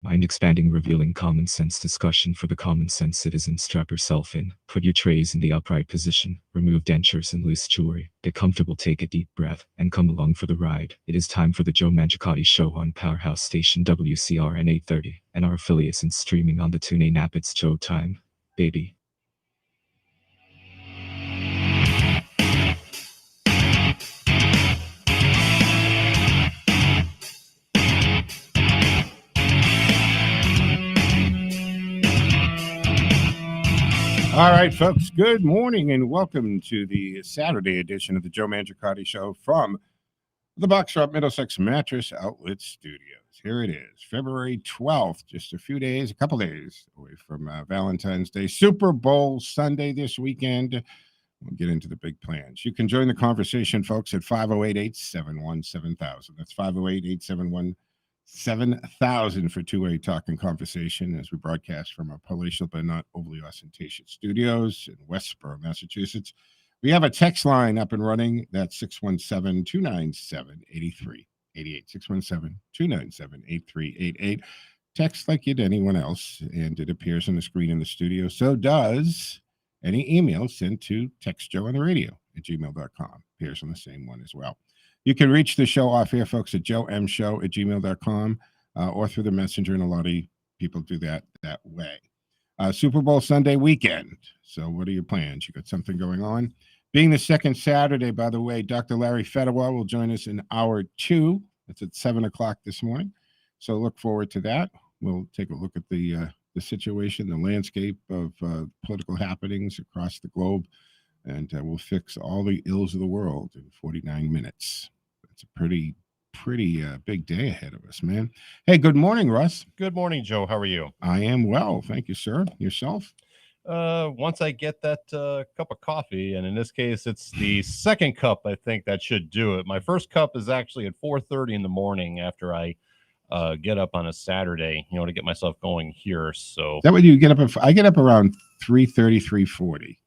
Mind-expanding, revealing common sense discussion for the common sense citizen. Strap yourself in, put your trays in the upright position, remove dentures and loose jewelry, get comfortable, take a deep breath, and come along for the ride. It is time for the Joe Mangiacotti Show on Powerhouse Station WCRN 830, and our affiliates and streaming on the TuneIn app. It's Joe time, baby. All right, folks, good morning and welcome to the Saturday edition of the Joe Mangiacotti Show from the Box Shop Middlesex Mattress Outlet Studios. Here it is, February 12th, just a couple days away from Valentine's Day. Super Bowl Sunday this weekend. We'll get into the big plans. You can join the conversation, folks, at 508-871-7000. That's 508-871-7000 for two-way talk and conversation as we broadcast from our palatial but not overly ostentatious studios in Westboro, Massachusetts. We have a text line up and running. That's 617-297-8388. 617-297-8388. Text like you'd anyone else, and it appears on the screen in the studio. So does any email sent to textjoeontheradio@gmail.com. Appears on the same one as well. You can reach the show off air, folks, at joemshow@gmail.com or through the messenger, and a lot of people do that way. Super Bowl Sunday weekend. So what are your plans? You got something going on? Being the second Saturday, by the way, Dr. Larry Fedawar will join us in hour 2. That's at 7 o'clock this morning. So look forward to that. We'll take a look at the situation, the landscape of political happenings across the globe, and we'll fix all the ills of the world in 49 minutes. It's a pretty big day ahead of us, man. Hey, good morning, Russ. Good morning, Joe. How are you? I am well, thank you, sir. Yourself? Once I get that cup of coffee, and in this case, it's the second cup, I think that should do it. My first cup is actually at 4:30 in the morning after I get up on a Saturday, to get myself going here. So is that what you get up? I get up around 3:30, 3:40.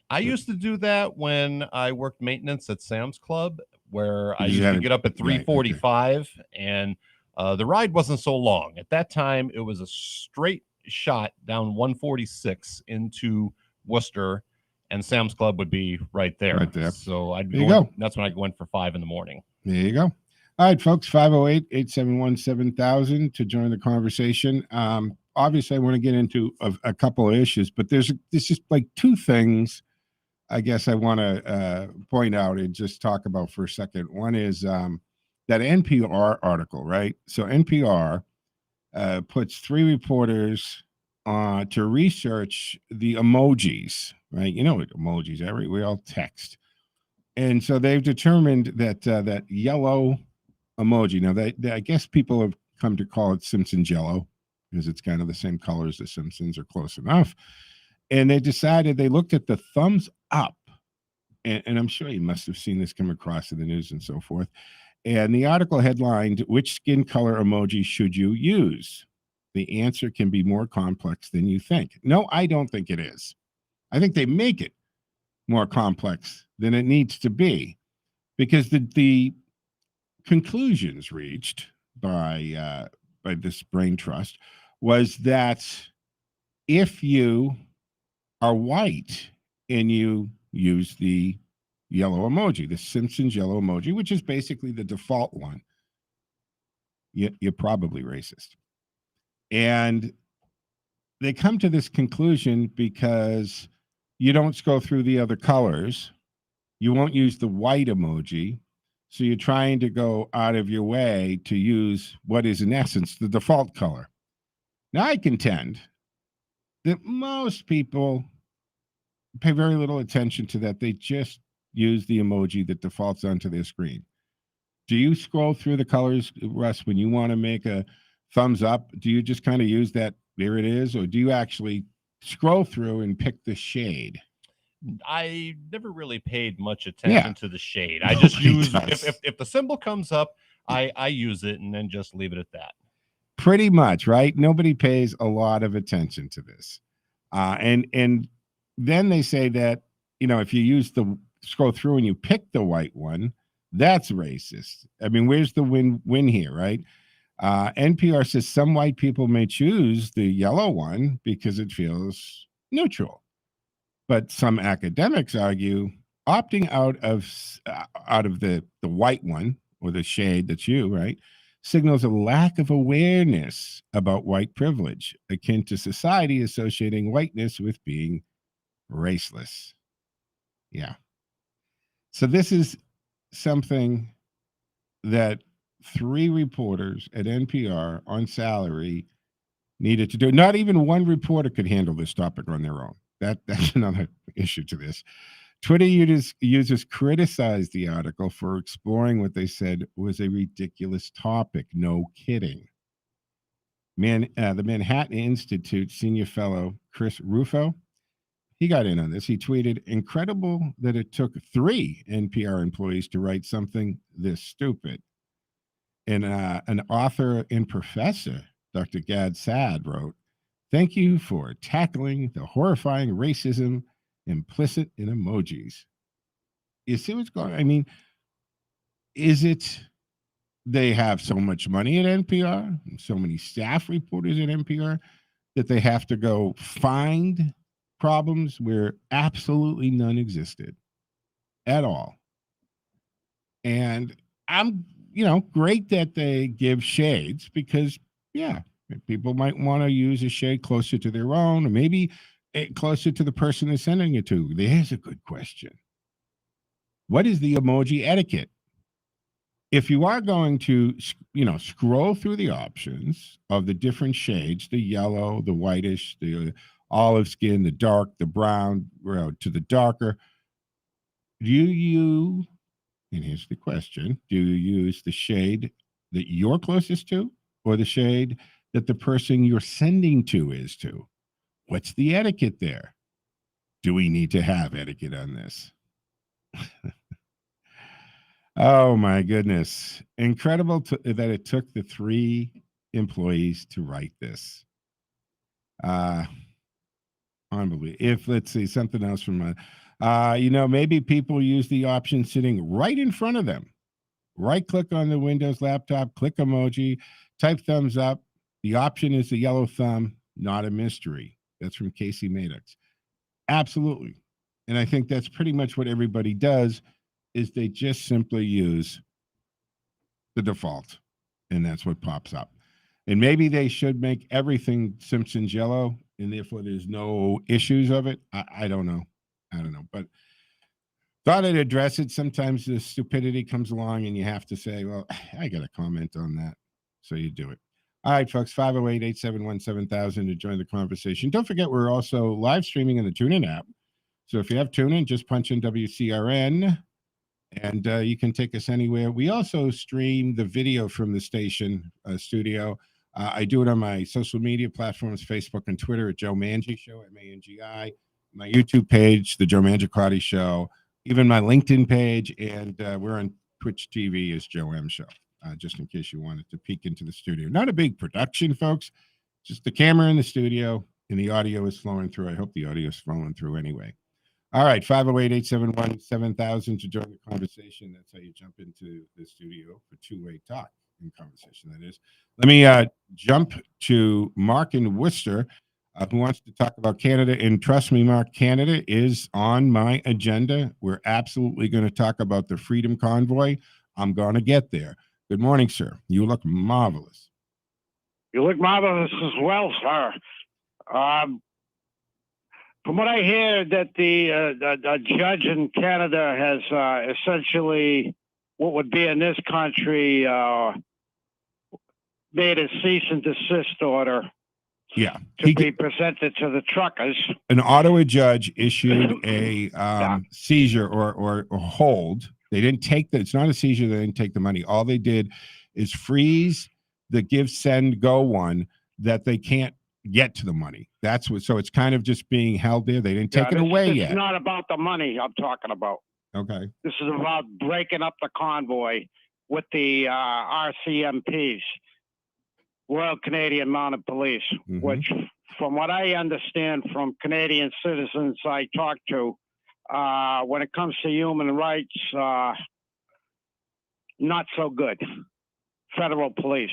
I used to do that when I worked maintenance at Sam's Club, where I used to get up at 3:45, and the ride wasn't so long. At that time, it was a straight shot down 146 into Worcester, and Sam's Club would be right there. Right there. So that's when I went for 5 in the morning. There you go. All right, folks, 508-871-7000 to join the conversation. Obviously, I want to get into a couple of issues, but there's just like two things I guess I want to point out and just talk about for a second. One is that NPR article, right? So NPR puts 3 reporters to research the emojis, right? You know what emojis are, we all text. And so they've determined that that yellow emoji, now I guess people have come to call it Simpsons yellow because it's kind of the same color as the Simpsons or close enough. And they decided, they looked at the thumbs up, and I'm sure you must have seen this come across in the news and so forth. And the article headlined, "Which skin color emoji should you use?" The answer can be more complex than you think. No, I don't think it is. I think they make it more complex than it needs to be, because the conclusions reached by this brain trust was that if you are white and you use the yellow emoji, the Simpsons yellow emoji, which is basically the default one, you're probably racist. And they come to this conclusion because you don't scroll through the other colors. You won't use the white emoji. So you're trying to go out of your way to use what is, in essence, the default color. Now, I contend that most people pay very little attention to that. They just use the emoji that defaults onto their screen. Do you scroll through the colors, Russ, when you want to make a thumbs up? Do you just kind of use that, there it is, or do you actually scroll through and pick the shade? I never really paid much attention to the shade. I just use, if the symbol comes up, I use it and then just leave it at that. Pretty much, right? Nobody pays a lot of attention to this. And then they say that, if you use the scroll through and you pick the white one, that's racist. I mean, where's the win here, right? NPR says some white people may choose the yellow one because it feels neutral. But some academics argue opting out of the white one or the shade that's you, right, signals a lack of awareness about white privilege, akin to society associating whiteness with being raceless. Yeah. So this is something that 3 reporters at NPR on salary needed to do. Not even one reporter could handle this topic on their own. That's another issue to this. Twitter users criticized the article for exploring what they said was a ridiculous topic. No kidding. The Manhattan Institute senior fellow Chris Rufo, he got in on this. He tweeted, "Incredible that it took 3 NPR employees to write something this stupid." And an author and professor, Dr. Gad Saad, wrote, "Thank you for tackling the horrifying racism implicit in emojis." You see what's going on? I mean, is it they have so much money at NPR, so many staff reporters at NPR, that they have to go find problems where absolutely none existed at all? And I'm, great that they give shades because, yeah, people might want to use a shade closer to their own, or maybe closer to the person they're sending it to. There's a good question. What is the emoji etiquette? If you are going to, scroll through the options of the different shades, the yellow, the whitish, the olive skin, the dark, the brown, to the darker, and here's the question, do you use the shade that you're closest to or the shade that the person you're sending to is to? What's the etiquette there? Do we need to have etiquette on this? Oh my goodness. Incredible that it took the 3 employees to write this. Unbelievable. Let's see, something else from maybe people use the option sitting right in front of them. Right click on the Windows laptop, click emoji, type thumbs up. The option is the yellow thumb, not a mystery. That's from Casey Maddox. Absolutely. And I think that's pretty much what everybody does, is they just simply use the default, and that's what pops up. And maybe they should make everything Simpsons yellow, and therefore there's no issues of it. I don't know. But thought I'd address it. Sometimes the stupidity comes along and you have to say, well, I got to comment on that. So you do it. All right, folks, 508-871-7000 to join the conversation. Don't forget, we're also live streaming in the TuneIn app. So if you have TuneIn, just punch in WCRN, and you can take us anywhere. We also stream the video from the station studio. I do it on my social media platforms, Facebook and Twitter at Joe Mangi Show, MANGI, my YouTube page, The Joe Mangiacotti Show, even my LinkedIn page, and we're on Twitch TV as Joe M Show, just in case you wanted to peek into the studio. Not a big production, folks, just the camera in the studio, and the audio is flowing through. I hope the audio is flowing through anyway. All right, 508-871-7000 to join the conversation. That's how you jump into the studio for two-way talk and conversation, that is. Let me jump to Mark in Worcester, who wants to talk about Canada. And trust me, Mark, Canada is on my agenda. We're absolutely going to talk about the Freedom Convoy. I'm going to get there. Good morning, sir. You look marvelous. You look marvelous as well, sir. From what I hear, that the judge in Canada has essentially what would be in this country made a cease and desist order. Yeah, to be presented to the truckers. An Ottawa judge issued a seizure or hold. They didn't take it's not a seizure. They didn't take the money. All they did is freeze the give, send, go one that they can't get to the money. That's what. So it's kind of just being held there. They didn't take it away yet. It's not about the money I'm talking about. Okay. This is about breaking up the convoy with the RCMPs, Royal Canadian Mounted Police, which, from what I understand from Canadian citizens I talk to, when it comes to human rights, not so good. Federal police.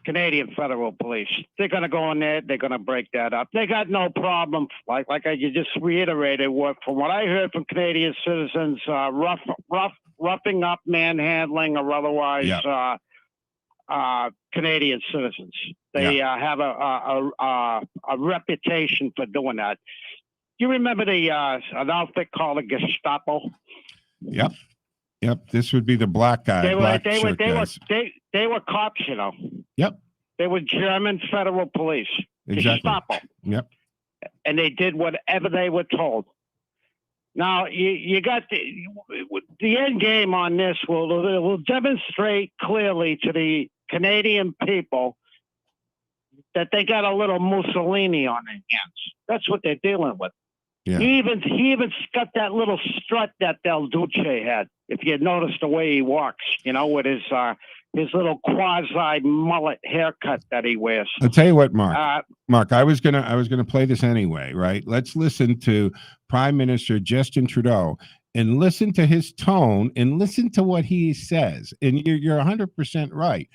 Canadian Federal Police. They're going to go in there. They're going to break that up. They got no problem, like you just reiterated, from what I heard from Canadian citizens, roughing up, manhandling, or otherwise Canadian citizens. They have a reputation for doing that. You remember an outfit called the Gestapo? Yep. This would be the black guy. They were cops, you know. Yep. They were German federal police. Exactly. Gestapo. Yep. And they did whatever they were told. Now you got the end game on this will demonstrate clearly to the Canadian people that they got a little Mussolini on their hands. That's what they're dealing with. Yeah. He even got that little strut that Del Duce had. If you notice the way he walks, you know, with his little quasi mullet haircut that he wears. I'll tell you what, Mark. Mark, I was gonna play this anyway, right? Let's listen to Prime Minister Justin Trudeau and listen to his tone and listen to what he says. And you're 100% right.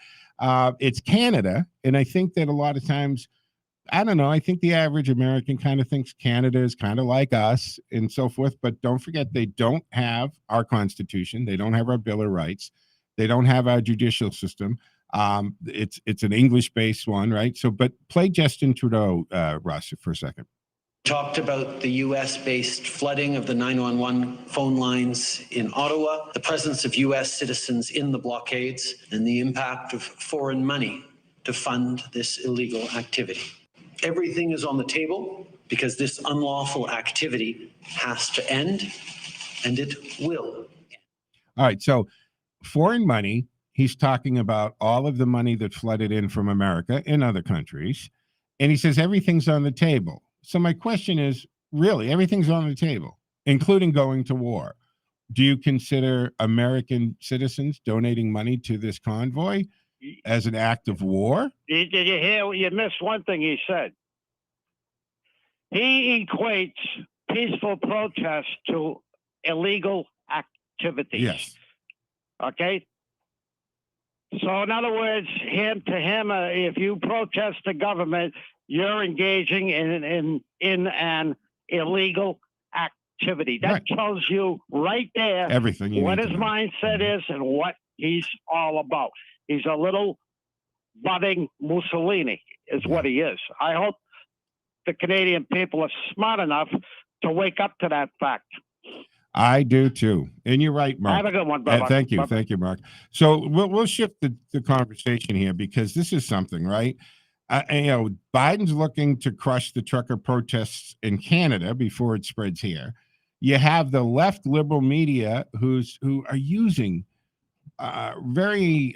It's Canada, and I think that a lot of times, I don't know, I think the average American kind of thinks Canada is kind of like us and so forth, but don't forget they don't have our Constitution. They don't have our Bill of Rights. They don't have our judicial system. It's an English-based one, right? So, but play Justin Trudeau, Russ, for a second. Talked about the U.S.-based flooding of the 911 phone lines in Ottawa, the presence of U.S. citizens in the blockades, and the impact of foreign money to fund this illegal activity. Everything is on the table because this unlawful activity has to end, and it will. All right, so foreign money, he's talking about all of the money that flooded in from America and other countries, and he says everything's on the table. So my question is, really, everything's on the table, including going to war. Do you consider American citizens donating money to this convoy as an act of war? Did you hear? You missed one thing he said. He equates peaceful protest to illegal activities. Yes. Okay. So in other words, to him, if you protest the government, you're engaging in an illegal activity. That tells you right there everything what his mindset is and what he's all about. He's a little budding Mussolini is what he is. I hope the Canadian people are smart enough to wake up to that fact. I do too. And you're right, Mark. Have a good one, brother. Thank you. Thank you, Mark. So we'll shift the conversation here because this is something, right? Biden's looking to crush the trucker protests in Canada before it spreads here. You have the left liberal media who are using very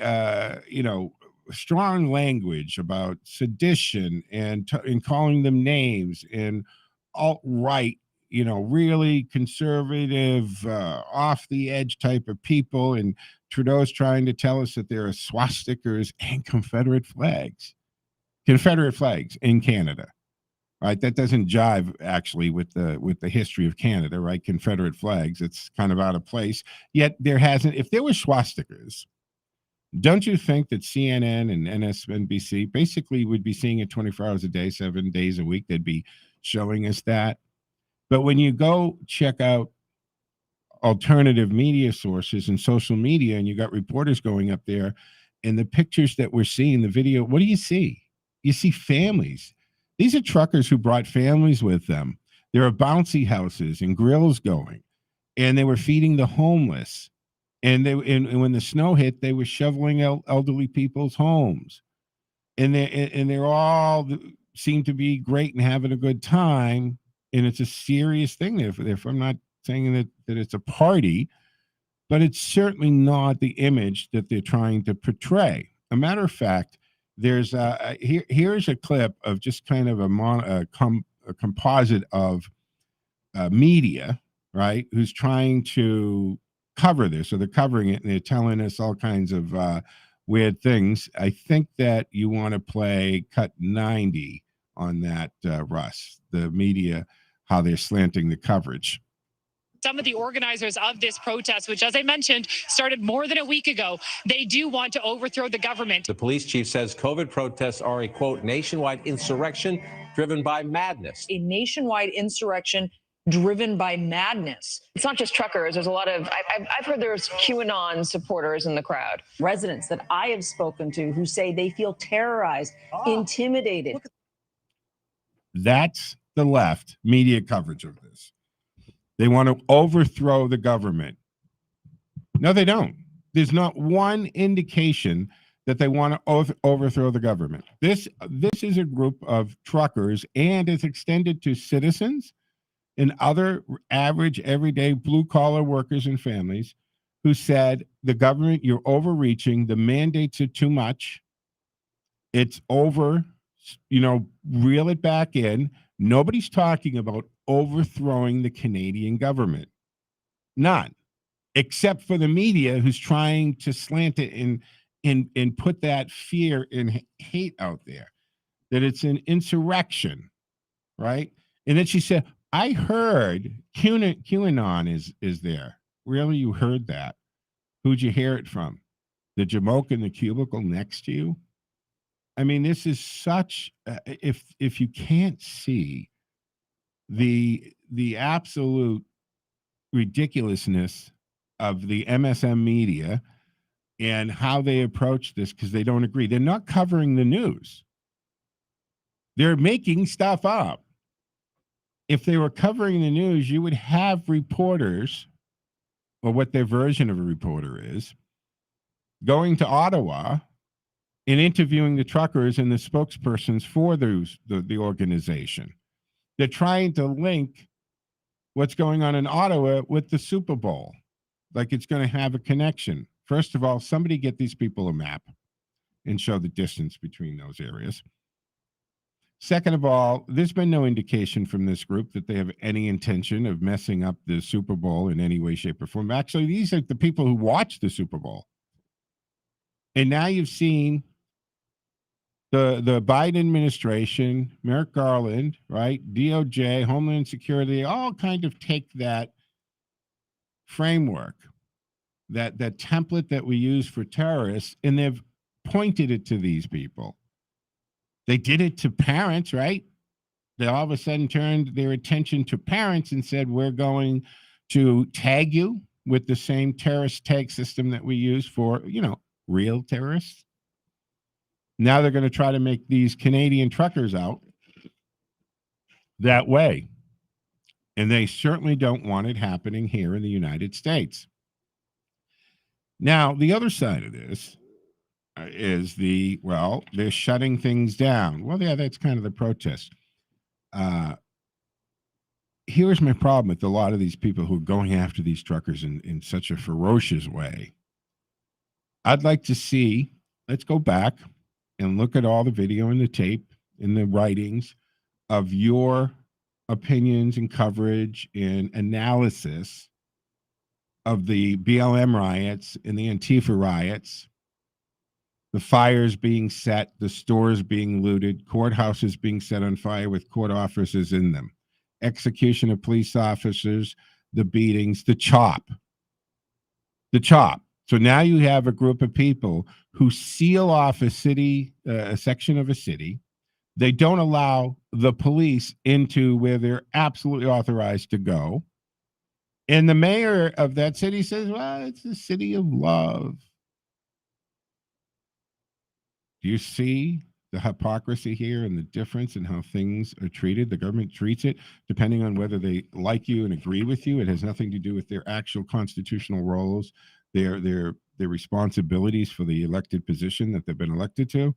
strong language about sedition and calling them names and alt-right, really conservative, off the edge type of people. And Trudeau's trying to tell us that there are swastikas and Confederate flags in Canada, right? That doesn't jive actually with the history of Canada, right? Confederate flags, it's kind of out of place. Yet there hasn't. If there were swastikas, don't you think that CNN and MSNBC basically would be seeing it 24 hours a day, 7 days a week? They'd be showing us that. But when you go check out alternative media sources and social media, and you got reporters going up there, and the pictures that we're seeing, the video, what do you see? You see families. These are truckers who brought families with them. There are bouncy houses and grills going, and they were feeding the homeless. And when the snow hit, they were shoveling elderly people's homes, and they're all seem to be great and having a good time. And it's a serious thing. If I'm not saying that it's a party, but it's certainly not the image that they're trying to portray. A matter of fact, there's here's a clip of just kind of a composite of media, right, who's trying to cover this. So they're covering it and they're telling us all kinds of weird things. I think that you want to play cut 90 on that, Russ, the media, how they're slanting the coverage. Some of the organizers of this protest, which, as I mentioned, started more than a week ago, they do want to overthrow the government. The police chief says COVID protests are a, quote, nationwide insurrection driven by madness. A nationwide insurrection driven by madness. It's not just truckers. There's a lot of, I've heard there's QAnon supporters in the crowd. Residents that I have spoken to who say they feel terrorized, intimidated. That's the left media coverage of this. They want to overthrow the government. No, they don't. There's not one indication that they want to overthrow the government. This is a group of truckers, and it's extended to citizens and other average, everyday blue-collar workers and families who said, the government, you're overreaching, the mandates are too much, it's over, reel it back in. Nobody's talking about overthrowing the Canadian government. None. Except for the media, who's trying to slant it and put that fear and hate out there, that it's an insurrection, right? And then she said, I heard QAnon is there. Really, you heard that? Who'd you hear it from? The jamoke in the cubicle next to you? I mean, this is such, if you can't see the absolute ridiculousness of the MSM media and how they approach this, because they don't agree. They're not covering the news. They're making stuff up. If they were covering the news, you would have reporters, or what their version of a reporter is, going to Ottawa and interviewing the truckers and the spokespersons for the organization. They're trying to link what's going on in Ottawa with the Super Bowl, like it's going to have a connection. First of all, somebody get these people a map and show the distance between those areas. Second of all, there's been no indication from this group that they have any intention of messing up the Super Bowl in any way, shape, or form. Actually, these are the people who watch the Super Bowl. And now you've seen the Biden administration, Merrick Garland, right, DOJ, Homeland Security, they all kind of take that framework, that template that we use for terrorists, and they've pointed it to these people. They did it to parents, right? They all of a sudden turned their attention to parents and said, we're going to tag you with the same terrorist tag system that we use for, real terrorists. Now they're going to try to make these Canadian truckers out that way. And they certainly don't want it happening here in the United States. Now, the other side of this is they're shutting things down. Well, yeah, that's kind of the protest. Here's my problem with a lot of these people who are going after these truckers in such a ferocious way. I'd like to see, let's go back and look at all the video and the tape and the writings of your opinions and coverage and analysis of the BLM riots and the Antifa riots, the fires being set, the stores being looted, courthouses being set on fire with court officers in them, execution of police officers, the beatings, the chop. So now you have a group of people who seal off a city, a section of a city. They don't allow the police into where they're absolutely authorized to go. And the mayor of that city says, well, it's a city of love. Do you see the hypocrisy here and the difference in how things are treated? The government treats it depending on whether they like you and agree with you. It has nothing to do with their actual constitutional roles, their responsibilities for the elected position that they've been elected to,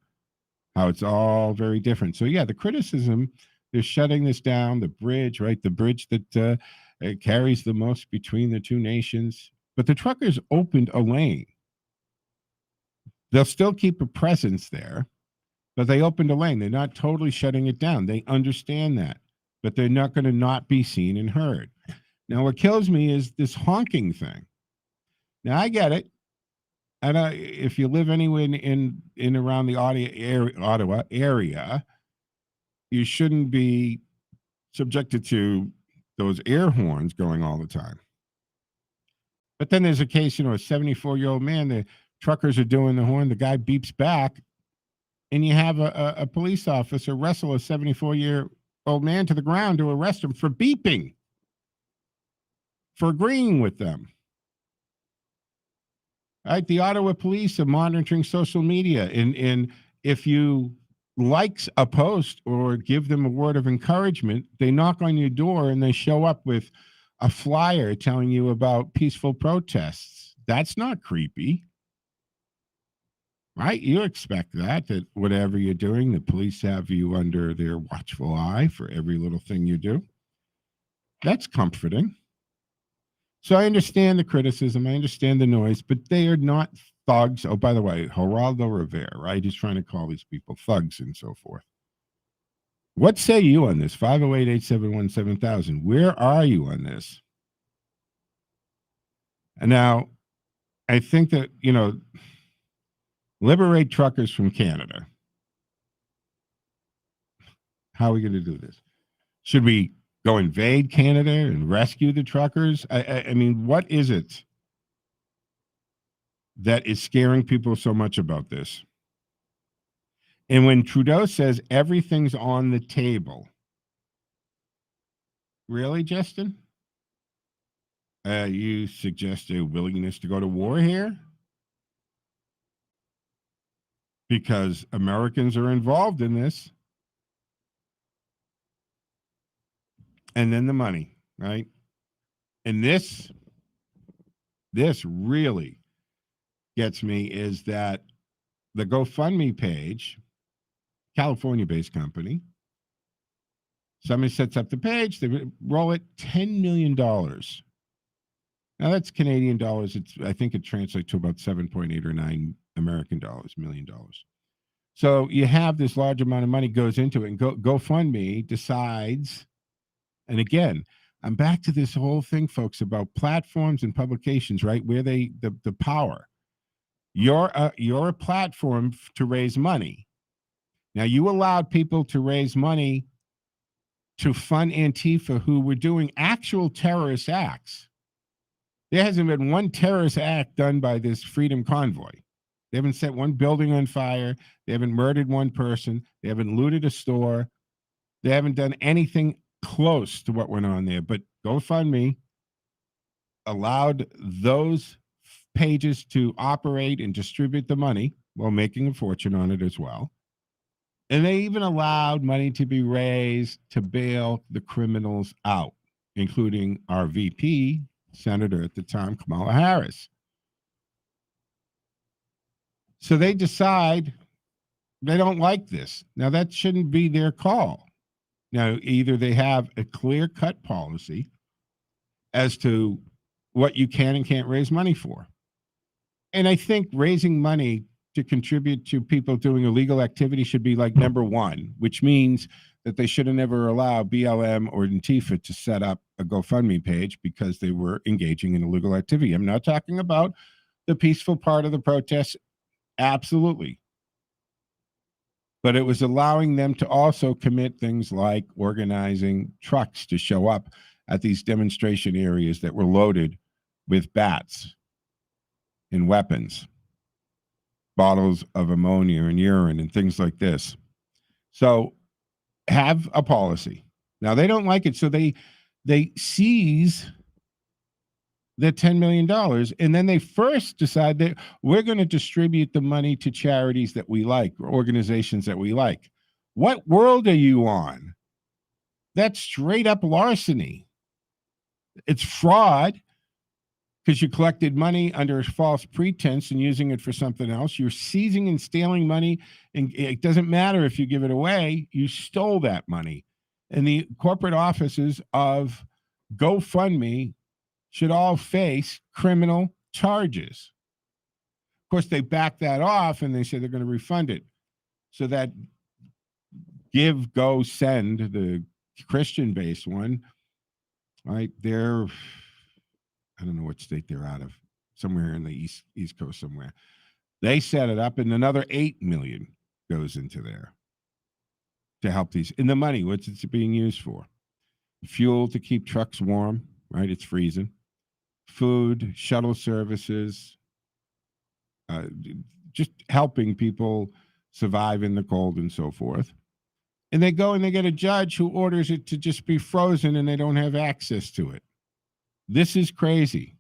how it's all very different. So yeah, the criticism, they're shutting this down, the bridge, right? The bridge that carries the most between the two nations. But the truckers opened a lane. They'll still keep a presence there, but they opened a lane. They're not totally shutting it down. They understand that, but they're not going to not be seen and heard. Now, what kills me is this honking thing. Now, I get it. And if you live anywhere in around the Ottawa area, you shouldn't be subjected to those air horns going all the time. But then there's a case, a 74-year-old man, the truckers are doing the horn, the guy beeps back, and you have a police officer wrestle a 74-year-old man to the ground to arrest him for beeping, for agreeing with them. Right? The Ottawa police are monitoring social media, and if you like a post or give them a word of encouragement, they knock on your door and they show up with a flyer telling you about peaceful protests. That's not creepy. Right? You expect that whatever you're doing, the police have you under their watchful eye for every little thing you do. That's comforting. So I understand the criticism. I understand the noise, but they are not thugs. Oh, by the way, Geraldo Rivera, right? He's trying to call these people thugs and so forth. What say you on this? 508-871-7000. Where are you on this? And now, I think that, liberate truckers from Canada. How are we going to do this? Should we go invade Canada and rescue the truckers? I mean, what is it that is scaring people so much about this? And when Trudeau says everything's on the table, really, Justin? You suggest a willingness to go to war here? Because Americans are involved in this. And then the money, right? And this really gets me is that the GoFundMe page, California-based company, somebody sets up the page, they roll it $10 million. Now that's Canadian dollars. I think it translates to about 7.8 or 9 American dollars, $1 million. So you have this large amount of money goes into it, and GoFundMe decides. And again, I'm back to this whole thing, folks, about platforms and publications, right? Where the power. You're a platform to raise money. Now, you allowed people to raise money to fund Antifa who were doing actual terrorist acts. There hasn't been one terrorist act done by this Freedom Convoy. They haven't set one building on fire. They haven't murdered one person. They haven't looted a store. They haven't done anything close to what went on there. But GoFundMe allowed those pages to operate and distribute the money while making a fortune on it as well. And they even allowed money to be raised to bail the criminals out, including our VP, Senator at the time, Kamala Harris. So they decide they don't like this. Now, that shouldn't be their call. Now, either they have a clear-cut policy as to what you can and can't raise money for. And I think raising money to contribute to people doing illegal activity should be like number one, which means that they should have never allowed BLM or Antifa to set up a GoFundMe page because they were engaging in illegal activity. I'm not talking about the peaceful part of the protests. Absolutely. But it was allowing them to also commit things like organizing trucks to show up at these demonstration areas that were loaded with bats and weapons, bottles of ammonia and urine and things like this. So have a policy. Now, they don't like it, so they seize the $10 million, and then they first decide that we're going to distribute the money to charities that we like or organizations that we like. What world are you on? That's straight up larceny. It's fraud because you collected money under a false pretense and using it for something else. You're seizing and stealing money, and it doesn't matter if you give it away. You stole that money. And the corporate offices of GoFundMe should all face criminal charges. Of course, they back that off and they say they're going to refund it. So that Give, Go, Send, the Christian-based one, right? They're, I don't know what state they're out of, somewhere in the East Coast somewhere. They set it up, and another $8 million goes into there to help these. And the money, what's it being used for? Fuel to keep trucks warm, right? It's freezing. food, shuttle services, just helping people survive in the cold and so forth. And they go and they get a judge who orders it to just be frozen and they don't have access to it. This is crazy.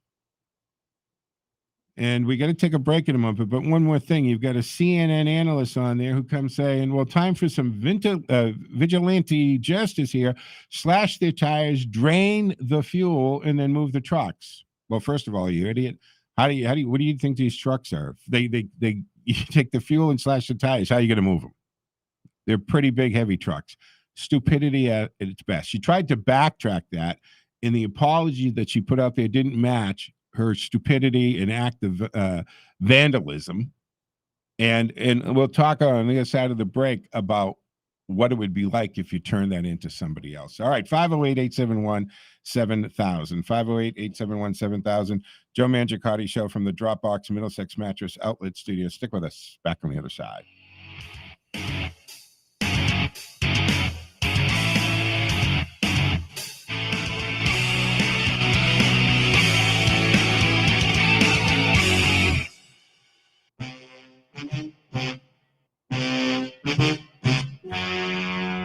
And we got to take a break in a moment. But one more thing, you've got a CNN analyst on there who comes saying, well, time for some vigilante justice here. Slash their tires, drain the fuel, and then move the trucks. Well, first of all, you idiot. What do you think these trucks are? They you take the fuel and slash the tires. How are you going to move them? They're pretty big, heavy trucks. Stupidity at its best. She tried to backtrack that, and the apology that she put out there didn't match her stupidity and act of vandalism. And we'll talk on the other side of the break about what it would be like if you turn that into somebody else. All right, 508-871-7000. 508-871-7000. Joe Mangiacotti Show from the Dropbox Middlesex Mattress Outlet Studio. Stick with us. Back on the other side.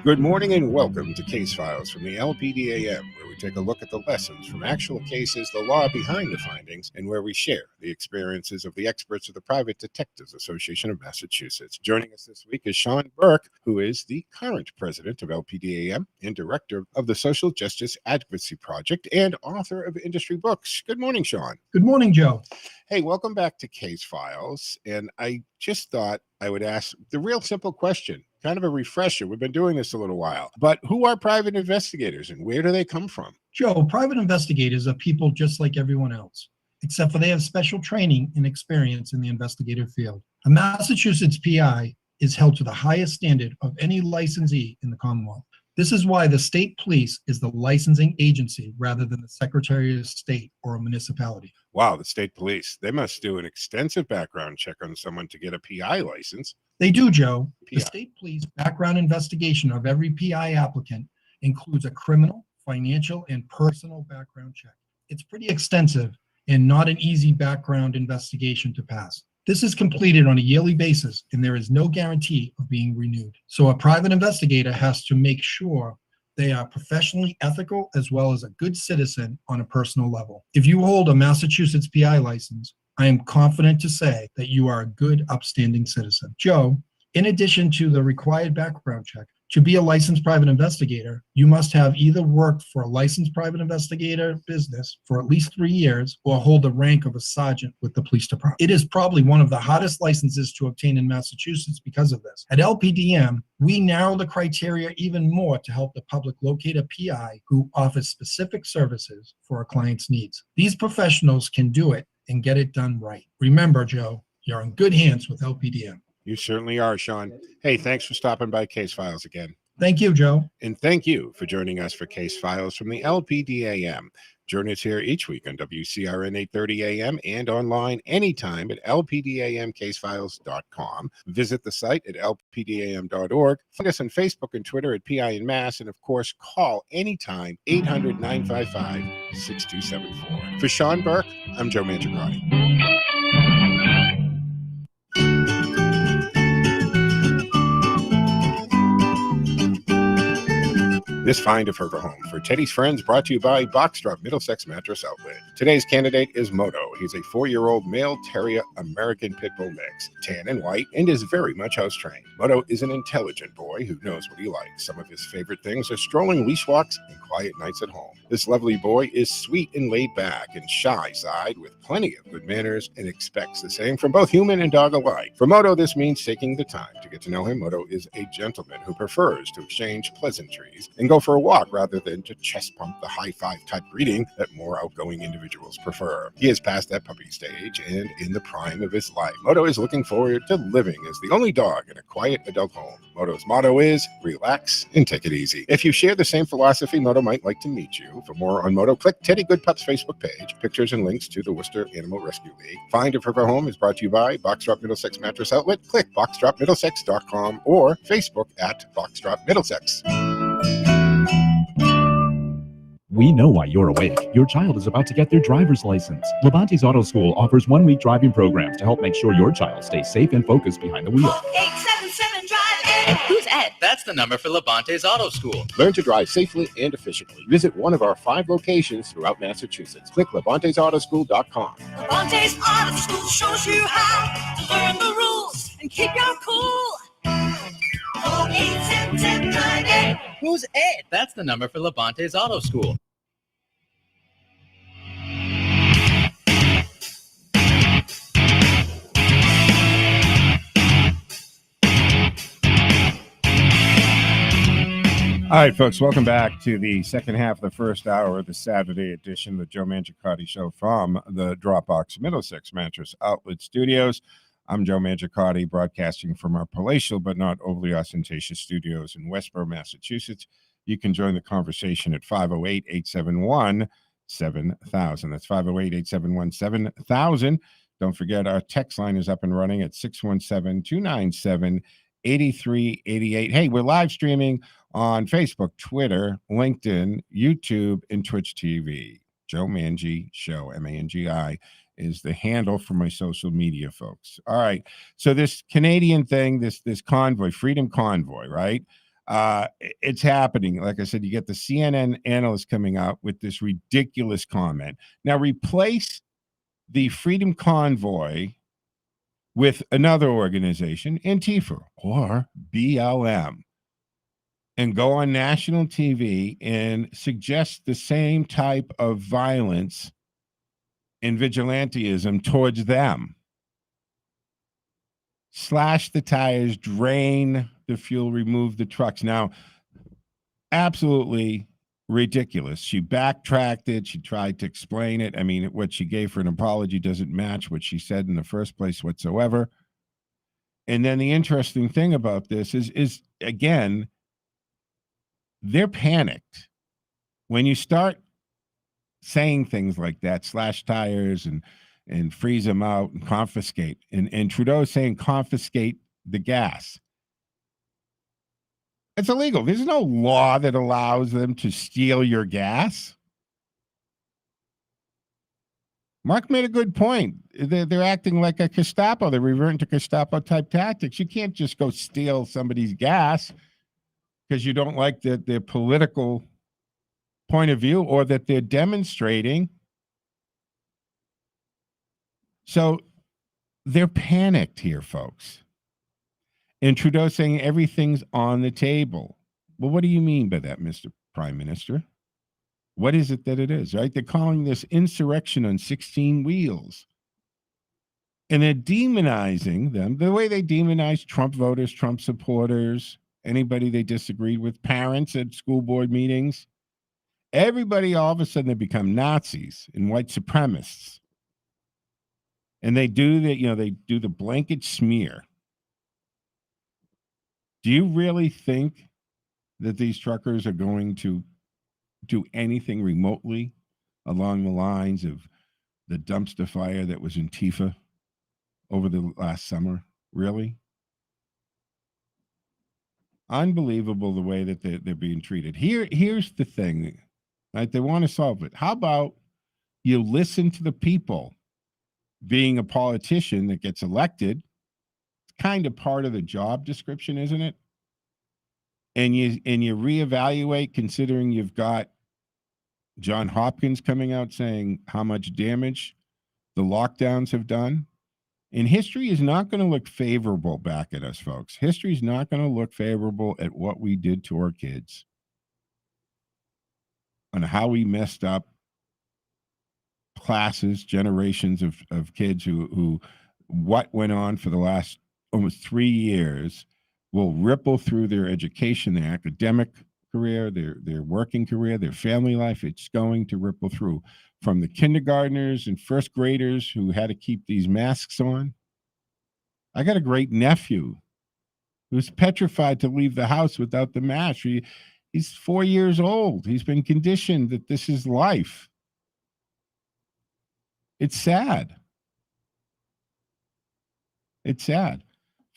Good morning and welcome to Case Files from the LPDAM, where we take a look at the lessons from actual cases, the law behind the findings, and where we share the experiences of the experts of the Private Detectives Association of Massachusetts. Joining us this week is Sean Burke, who is the current president of LPDAM and director of the Social Justice Advocacy Project and author of industry books. Good morning, Sean. Good morning, Joe. Hey, welcome back to Case Files. And I just thought I would ask the real simple question. Kind of a refresher. We've been doing this a little while, but who are private investigators and where do they come from? Joe, private investigators are people just like everyone else, except for they have special training and experience in the investigative field. A Massachusetts PI is held to the highest standard of any licensee in the Commonwealth. This is why the state police is the licensing agency rather than the Secretary of State or a municipality. Wow, the state police. They must do an extensive background check on someone to get a PI license. They do, Joe. PI. The state police background investigation of every PI applicant includes a criminal, financial, and personal background check. It's pretty extensive and not an easy background investigation to pass. This is completed on a yearly basis, and there is no guarantee of being renewed. So a private investigator has to make sure they are professionally ethical as well as a good citizen on a personal level. If you hold a Massachusetts PI license, I am confident to say that you are a good, upstanding citizen. Joe, in addition to the required background check, to be a licensed private investigator, you must have either worked for a licensed private investigator business for at least 3 years or hold the rank of a sergeant with the police department. It is probably one of the hottest licenses to obtain in Massachusetts because of this. At LPDM, we narrow the criteria even more to help the public locate a PI who offers specific services for a client's needs. These professionals can do it and get it done right. Remember, Joe, you're in good hands with LPDM. You certainly are, Sean. Hey, thanks for stopping by Case Files again. Thank you, Joe. And thank you for joining us for Case Files from the LPDAM. Join us here each week on WCRN 830 AM and online anytime at lpdamcasefiles.com. Visit the site at lpdam.org. Find us on Facebook and Twitter at PI in Mass. And of course, call anytime 800-955-6274. For Sean Burke, I'm Joe Mangiacotti. This find of her home for Teddy's Friends brought to you by Boxdrop Middlesex Mattress Outlet. Today's candidate is Moto. He's a 4-year-old male terrier American pit bull mix, tan and white, and is very much house trained. Moto is an intelligent boy who knows what he likes. Some of his favorite things are strolling leash walks and quiet nights at home. This lovely boy is sweet and laid back and shy side with plenty of good manners and expects the same from both human and dog alike. For Moto, this means taking the time to get to know him. Moto is a gentleman who prefers to exchange pleasantries and go for a walk rather than to chest pump the high five type greeting that more outgoing individuals prefer. He is past that puppy stage and in the prime of his life. Moto is looking forward to living as the only dog in a quiet adult home. Moto's motto is relax and take it easy. If you share the same philosophy, Moto might like to meet you. For more on Moto, click Teddy Goodpup's Facebook page. Pictures and links to the Worcester Animal Rescue League. Find of Her Home is brought to you by Boxdrop Middlesex Mattress Outlet. Click boxdropmiddlesex.com or Facebook at Boxdrop Middlesex. We know why you're awake. Your child is about to get their driver's license. Levante's Auto School offers 1-week driving programs to help make sure your child stays safe and focused behind the wheel. 877 Drive Ed. Who's Ed? That's the number for Levante's Auto School. Learn to drive safely and efficiently. Visit one of our 5 locations throughout Massachusetts. Click LevantesAutoschool.com. Levante's Auto School shows you how to learn the rules and keep your cool. Call 877 Drive Ed. Who's Ed? That's the number for Levante's Auto School. All right, folks, welcome back to the second half of the first hour of the Saturday edition of the Joe Mangiacotti Show from the Dropbox Middlesex Mattress Outlet Studios. I'm Joe Mangiacotti, broadcasting from our palatial but not overly ostentatious studios in Westborough, Massachusetts. You can join the conversation at 508-871-7000. That's 508-871-7000. Don't forget, our text line is up and running at 617-297-8388. Hey, we're live streaming on Facebook, Twitter, LinkedIn, YouTube, and Twitch TV. Joe Mangi Show, Mangi, is the handle for my social media, folks. All right. So this Canadian thing, this convoy, Freedom Convoy, right? It's happening. Like I said, you get the CNN analyst coming out with this ridiculous comment. Now replace the Freedom Convoy with another organization, Antifa or BLM, and go on national TV and suggest the same type of violence and vigilantism towards them. Slash the tires, drain the fuel, remove the trucks. Now, absolutely ridiculous. She backtracked it. She tried to explain it. I mean, what she gave for an apology doesn't match what she said in the first place whatsoever. And then the interesting thing about this is again, they're panicked. When you start saying things like that, slash tires and freeze them out and confiscate, and Trudeau is saying confiscate the gas. It's illegal. There's no law that allows them to steal your gas. Mark made a good point. They're acting like a Gestapo. They're reverting to Gestapo type tactics. You can't just go steal somebody's gas because you don't like their political point of view or that they're demonstrating. So they're panicked here, folks. And Trudeau saying everything's on the table. Well, what do you mean by that, Mr. Prime Minister? What is it that it is, right? They're calling this insurrection on 16 wheels. And they're demonizing them the way they demonize Trump voters, Trump supporters, anybody they disagreed with, parents at school board meetings. Everybody, all of a sudden, they become Nazis and white supremacists. And they do the blanket smear. Do you really think that these truckers are going to do anything remotely along the lines of the dumpster fire that was Antifa over the last summer? Really? Unbelievable the way that they're being treated. Here's the thing, right? They want to solve it. How about you listen to the people? Being a politician that gets elected, it's kind of part of the job description, isn't it? And you reevaluate, considering you've got John Hopkins coming out saying how much damage the lockdowns have done. And history is not going to look favorable back at us, folks. History is not going to look favorable at what we did to our kids, on how we messed up classes, generations of kids who what went on for the last almost 3 years will ripple through their education, their academic career, their working career, their family life. It's going to ripple through, from the kindergartners and first graders who had to keep these masks on. I got a great nephew who's petrified to leave the house without the mask. He's 4 years old. He's been conditioned that this is life. It's sad. It's sad.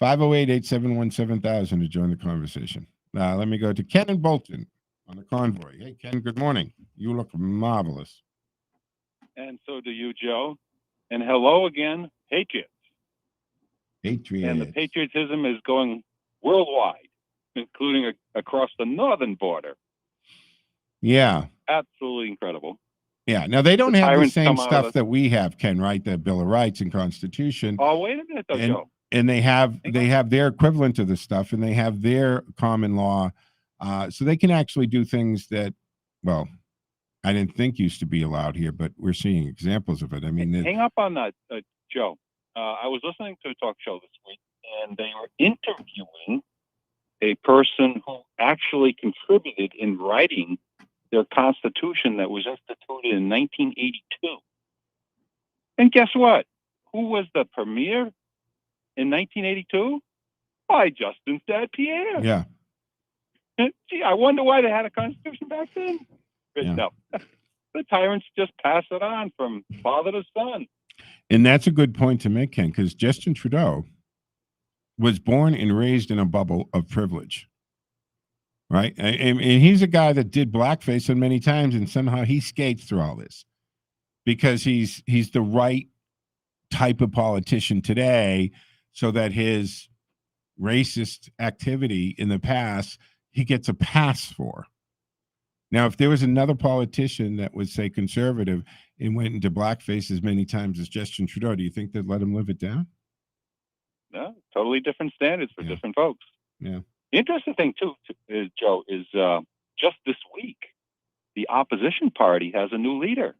508-871-7000 to join the conversation. Let me go to Ken and Bolton. on the convoy. Hey, Ken, good morning. You look marvelous. And so do you, Joe. And hello again, Patriots. Patriots. And the patriotism is going worldwide, including across the northern border. Yeah. Absolutely incredible. Yeah. Now, they don't have the same stuff the... that we have, Ken, right? The Bill of Rights and Constitution. Oh, wait a minute, though, Joe. And they have their equivalent to the stuff, and they have their common law. So they can actually do things that, well, I didn't think used to be allowed here, but we're seeing examples of it. I mean, hang up on that, Joe. I was listening to a talk show this week, and they were interviewing a person who actually contributed in writing their Constitution that was instituted in 1982. And guess what? Who was the premier in 1982? By Justin Pierre. Yeah. Gee, I wonder why they had a Constitution back then. But yeah. No, the tyrants just pass it on from father to son. And that's a good point to make, Ken, because Justin Trudeau was born and raised in a bubble of privilege, right? And he's a guy that did blackface so many times, and somehow he skates through all this because he's the right type of politician today, so that his racist activity in the past he gets a pass for. Now, if there was another politician that was, say, conservative and went into blackface as many times as Justin Trudeau, do you think they'd let him live it down? No, totally different standards for different folks. Yeah. The interesting thing, too, Joe, is just this week, the opposition party has a new leader.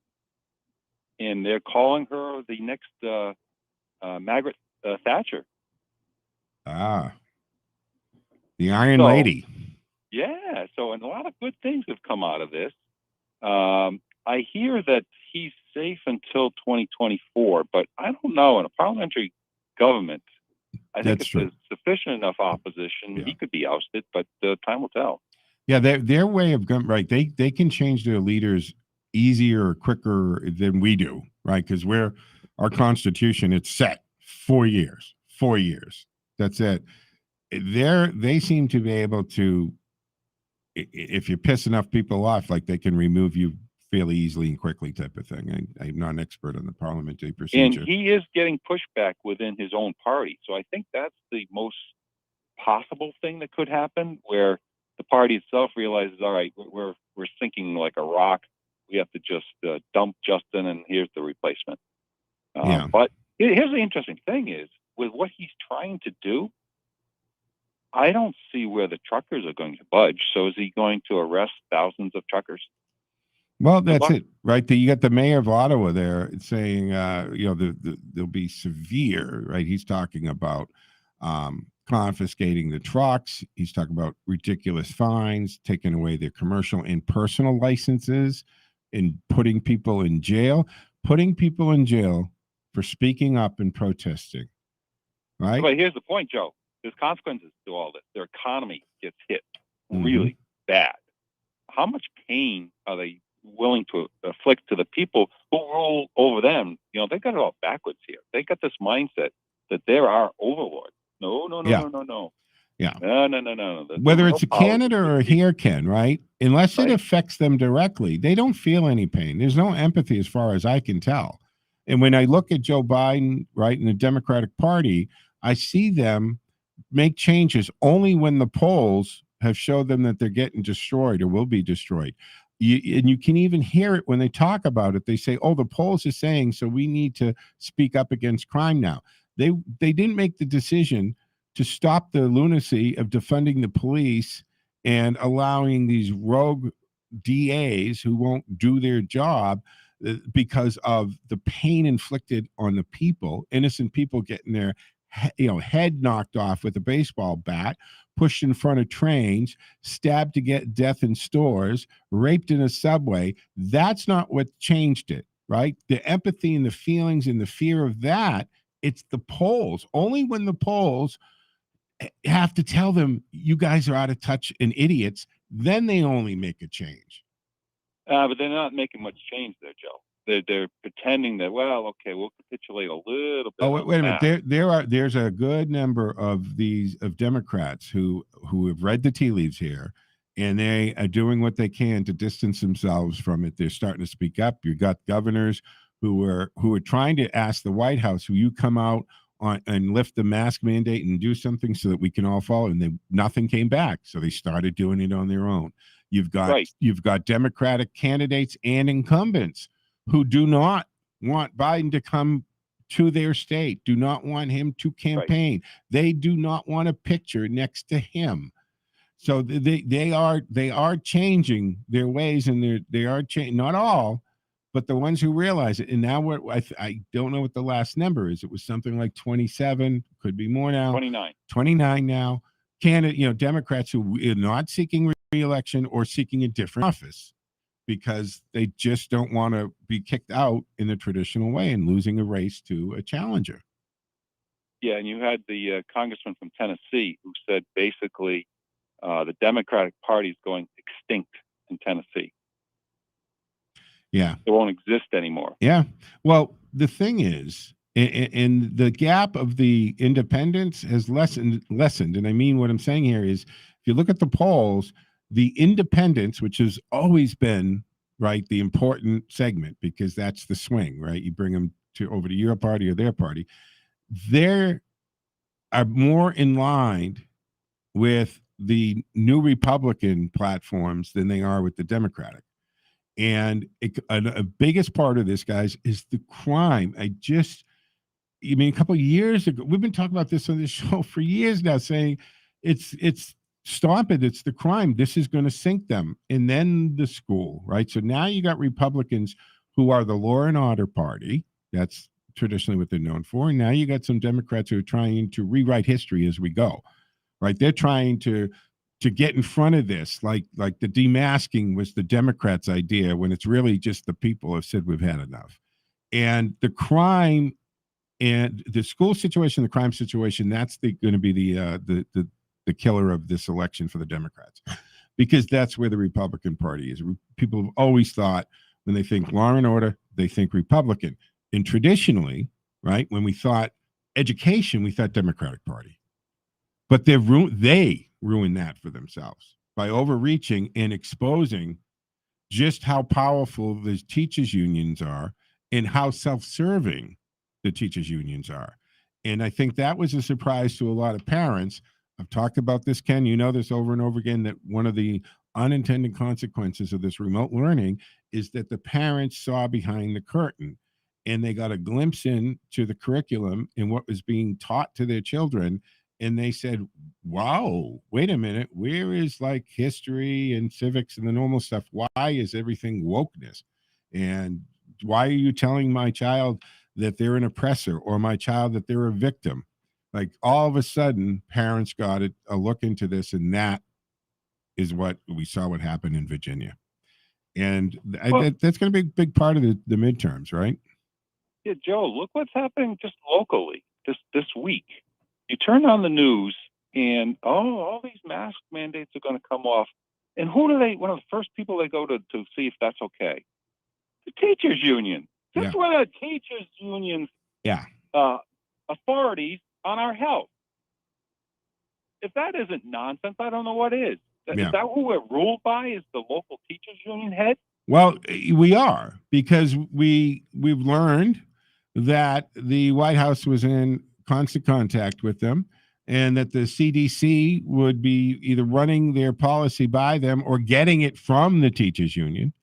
And they're calling her the next Margaret Thatcher. Ah. The Iron Lady. Yeah, and a lot of good things have come out of this. I hear that he's safe until 2024, but I don't know. In a parliamentary government, I think if there's sufficient enough opposition, he could be ousted, but time will tell. Yeah, their way of going, right, they can change their leaders easier or quicker than we do, right? Because our Constitution, it's set 4 years. 4 years. That's it. They seem to be able to, if you piss enough people off, like they can remove you fairly easily and quickly, type of thing. I'm not an expert on the parliamentary procedure. And he is getting pushback within his own party. So I think that's the most possible thing that could happen, where the party itself realizes, all right, we're sinking like a rock. We have to just dump Justin, and here's the replacement. But here's the interesting thing is, with what he's trying to do, I don't see where the truckers are going to budge. So is he going to arrest thousands of truckers? Well, that's it, right? You got the mayor of Ottawa there saying, there'll be severe, right? He's talking about confiscating the trucks. He's talking about ridiculous fines, taking away their commercial and personal licenses, and putting people in jail for speaking up and protesting, right? But here's the point, Joe. There's consequences to all this. Their economy gets hit really bad. How much pain are they willing to afflict to the people who rule over them? They got it all backwards here. They got this mindset that they're our overlord. No. Yeah. No. Whether it's a Canada or here, Ken, right? Unless it affects them directly, they don't feel any pain. There's no empathy as far as I can tell. And when I look at Joe Biden, right, in the Democratic Party, I see them make changes only when the polls have showed them that they're getting destroyed or will be destroyed. And you can even hear it when they talk about it. They say, oh, the polls are saying, so we need to speak up against crime now. They didn't make the decision to stop the lunacy of defunding the police and allowing these rogue DAs who won't do their job because of the pain inflicted on the people, innocent people getting their head knocked off with a baseball bat, pushed in front of trains, stabbed to get death in stores, raped in a subway. That's not what changed it, right? The empathy and the feelings and the fear of that, it's the polls. Only when the polls have to tell them you guys are out of touch and idiots, then they only make a change. But they're not making much change there, Joe. They're pretending that, well, okay, we'll capitulate a little bit. Oh, wait a minute. There's a good number of Democrats who have read the tea leaves here, and they are doing what they can to distance themselves from it. They're starting to speak up. You got governors who are trying to ask the White House, will you come out and lift the mask mandate and do something so that we can all follow? And nothing came back. So they started doing it on their own. You've got Democratic candidates and incumbents who do not want Biden to come to their state, do not want him to campaign. Right. They do not want a picture next to him. So they are changing their ways, and they are changing, not all, but the ones who realize it. And now I don't know what the last number is. It was something like 27, could be more now. 29 now. Democrats who are not seeking re-election or seeking a different office because they just don't want to be kicked out in the traditional way and losing a race to a challenger. Yeah, and you had the congressman from Tennessee who said basically the Democratic Party is going extinct in Tennessee. Yeah. It won't exist anymore. Yeah. Well, the thing is, and the gap of the independents has lessened. And I mean, what I'm saying here is, if you look at the polls, the independents, which has always been, right, the important segment, because that's the swing, right? You bring them over to your party or their party. They are more in line with the new Republican platforms than they are with the Democratic. And a biggest part of this, guys, is the crime. A couple of years ago, we've been talking about this on this show for years now, saying it's stop it. It's the crime. This is going to sink them. And then the school, right? So now you got Republicans who are the law and order party. That's traditionally what they're known for. And now you got some Democrats who are trying to rewrite history as we go, right? They're trying to get in front of this, like the demasking was the Democrats' idea, when it's really just the people have said we've had enough. And the crime and the school situation, the crime situation, that's going to be the killer of this election for the Democrats, because that's where the Republican Party is. People have always thought, when they think law and order, they think Republican. And traditionally, right, when we thought education, we thought Democratic Party. But they ruined that for themselves by overreaching and exposing just how powerful the teachers' unions are and how self-serving the teachers' unions are. And I think that was a surprise to a lot of parents. I've talked about this, Ken, you know this over and over again, that one of the unintended consequences of this remote learning is that the parents saw behind the curtain, and they got a glimpse into the curriculum and what was being taught to their children. And they said, wow, wait a minute, where is like history and civics and the normal stuff? Why is everything wokeness? And why are you telling my child that they're an oppressor, or my child that they're a victim? Like, all of a sudden, parents got a look into this, and that is what we saw what happened in Virginia. And that's going to be a big part of the midterms, right? Yeah, Joe, look what's happening just locally this week. You turn on the news, and all these mask mandates are going to come off. And one of the first people they go to see if that's okay? The teachers union. This is one of the teachers unions authorities on our health. If that isn't nonsense, I don't know what is. Is that who we're ruled by, is the local teachers union head? Well, we are, because we've learned that the White House was in constant contact with them, and that the CDC would be either running their policy by them or getting it from the teachers union,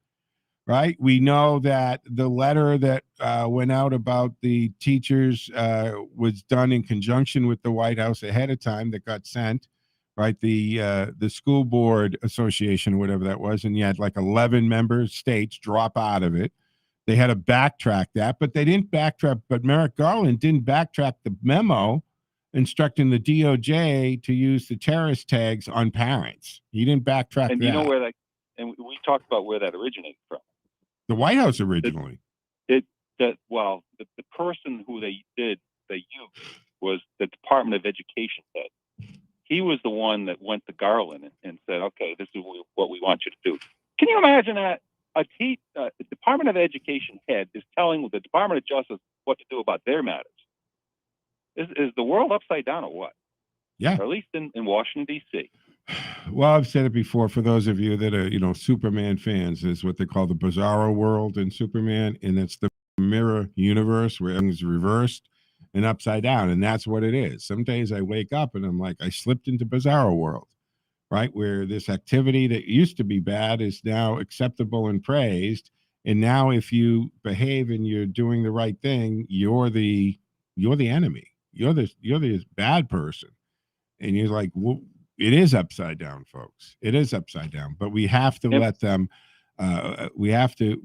right? We know that the letter that went out about the teachers was done in conjunction with the White House ahead of time, that got sent, right? The school board association, whatever that was, and you had like 11 member states drop out of it. They had to backtrack that, but they didn't backtrack. But Merrick Garland didn't backtrack the memo instructing the DOJ to use the terrorist tags on parents. He didn't backtrack and that. You know where and we talked about where that originated from. The White House originally. The person who they used was the Department of Education head. He was the one that went to Garland and said, okay, this is what we want you to do. Can you imagine that? The Department of Education head is telling the Department of Justice what to do about their matters. Is the world upside down or what? Yeah. Or at least in Washington, D.C. Well, I've said it before. For those of you that are, Superman fans, is what they call the Bizarro world in Superman, and it's the mirror universe where everything's reversed and upside down, and that's what it is. Some days I wake up and I'm like, I slipped into Bizarro world, right? Where this activity that used to be bad is now acceptable and praised, and now if you behave and you're doing the right thing, you're the enemy. You're the bad person, and you're like, well, it is upside down, folks. It is upside down, but we have to Yep. let them. We have to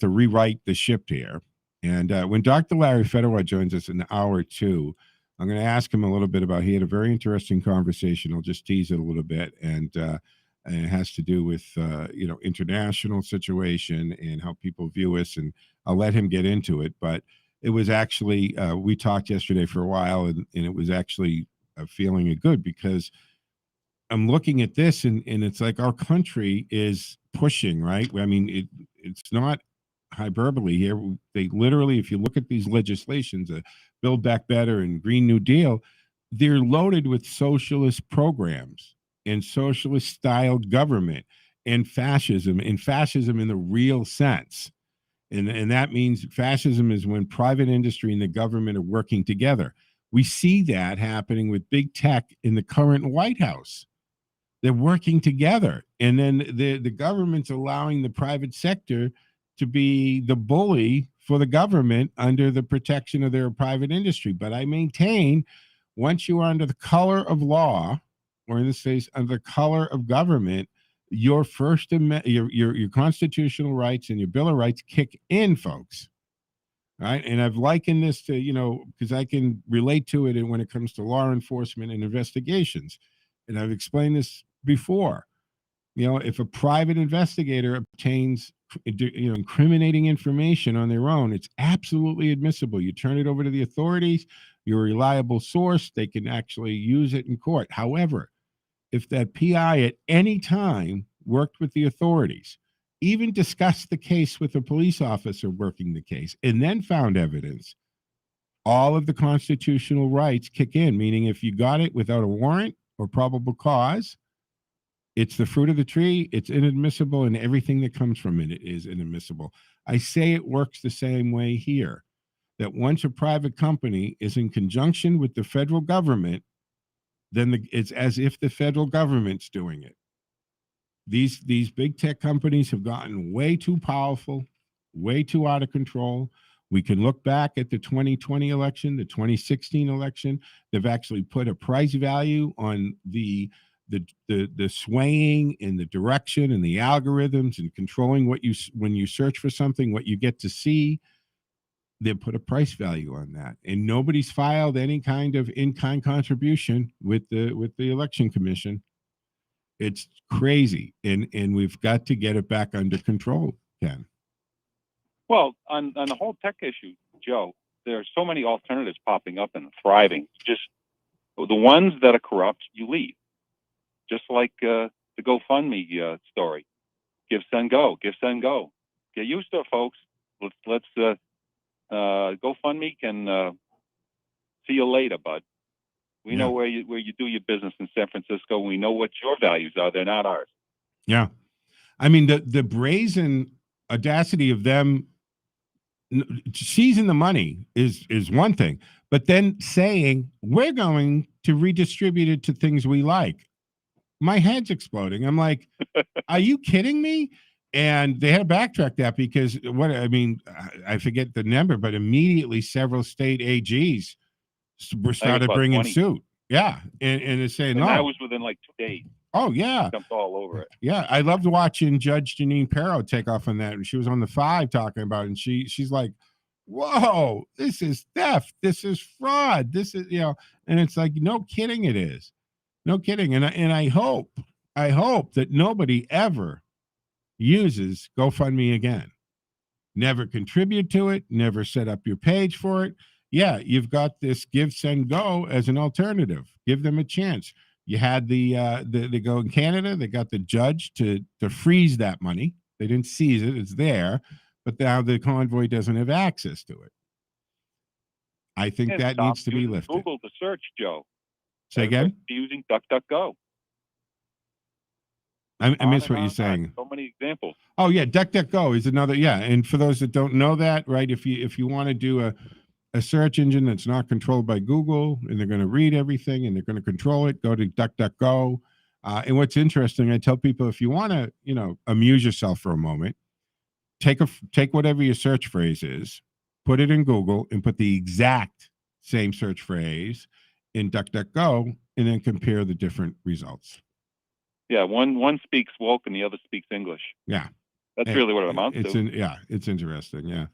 rewrite the ship here. And when Dr. Larry Fedorowicz joins us in hour 2, I'm going to ask him a little bit about. He had a very interesting conversation. I'll just tease it a little bit, and it has to do with international situation and how people view us. And I'll let him get into it. But it was actually we talked yesterday for a while, and it was actually feeling good because I'm looking at this and it's like our country is pushing, right? I mean, it's not hyperbole here. They literally, if you look at these legislations, Build Back Better and Green New Deal, they're loaded with socialist programs and socialist style government and fascism in the real sense. And that means fascism is when private industry and the government are working together. We see that happening with big tech in the current White House. They're working together. And then the government's allowing the private sector to be the bully for the government under the protection of their private industry. But I maintain once you are under the color of law, or in this case, under the color of government, your your constitutional rights and your Bill of Rights kick in, folks. Right. And I've likened this to, because I can relate to it when it comes to law enforcement and investigations. And I've explained this before. If a private investigator obtains incriminating information on their own, it's absolutely admissible. You turn it over to the authorities, you're a reliable source, they can actually use it in court. However, if that PI at any time worked with the authorities, even discussed the case with a police officer working the case, and then found evidence, all of the constitutional rights kick in, meaning if you got it without a warrant or probable cause, it's the fruit of the tree, it's inadmissible, and everything that comes from it is inadmissible. I say it works the same way here, that once a private company is in conjunction with the federal government, then it's as if the federal government's doing it. These big tech companies have gotten way too powerful, way too out of control. We can look back at the 2020 election, the 2016 election. They've actually put a price value on the swaying and the direction and the algorithms and controlling when you search for something, what you get to see. They put a price value on that, and nobody's filed any kind of in-kind contribution with the election commission. It's crazy, and we've got to get it back under control, Ken. Well, on the whole tech issue, Joe, there are so many alternatives popping up and thriving. Just the ones that are corrupt, you leave. Just like the GoFundMe story. Give, send, go. Give, send, go. Get used to it, folks. Let's GoFundMe can see you later, bud. We know where you do your business in San Francisco. We know what your values are. They're not ours. Yeah. I mean, the brazen audacity of them seizing the money is one thing, but then saying we're going to redistribute it to things we like. My head's exploding. I'm like, are you kidding me? And they had to backtrack that because I forget the number, but immediately several state AGs started bringing 20. suit. Yeah. And it's saying, no. That was within like 2 days. Oh, yeah. Jumped all over it. Yeah. I loved watching Judge Janine Perro take off on that. And she was on the 5 talking about it. And she's like, whoa, this is theft. This is fraud. This is, and it's like, no kidding it is. No kidding. And I hope that nobody ever uses GoFundMe again. Never contribute to it. Never set up your page for it. Yeah, you've got this give, send, go as an alternative. Give them a chance. You had the go in Canada. They got the judge to freeze that money. They didn't seize it. It's there. But now the convoy doesn't have access to it. I think that needs to be lifted. Google to search, Joe. Say again? Using DuckDuckGo. I miss what you're saying. So many examples. Oh yeah, DuckDuckGo is another. Yeah, and for those that don't know that, right? If you want to do a search engine that's not controlled by Google, and they're going to read everything and they're going to control it, go to DuckDuckGo. And what's interesting, I tell people, if you want to, amuse yourself for a moment, take whatever your search phrase is, put it in Google, and put the exact same search phrase in DuckDuckGo, and then compare the different results. Yeah, one speaks woke and the other speaks English. Yeah, that's really what it amounts to. It's interesting. Yeah,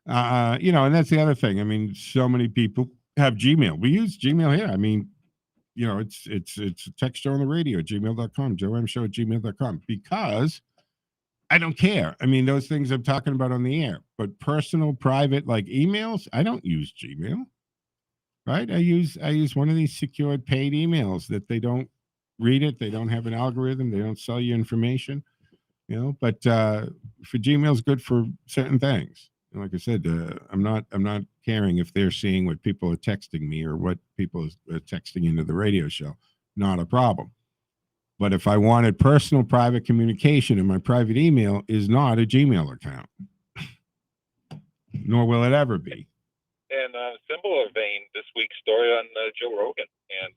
and that's the other thing. I mean, so many people have Gmail. We use Gmail here. I mean, it's a text show on the radio, gmail.com, joemshow@gmail.com, because I don't care. I mean, those things I'm talking about on the air, but personal, private, like emails, I don't use Gmail. Right? I use one of these secured paid emails that they don't read it. They don't have an algorithm. They don't sell you information, but for Gmail's good for certain things. And like I said, I'm not caring if they're seeing what people are texting me or what people are texting into the radio show. Not a problem. But if I wanted personal private communication, and my private email is not a Gmail account, nor will it ever be. And similar vein, this week's story on Joe Rogan, and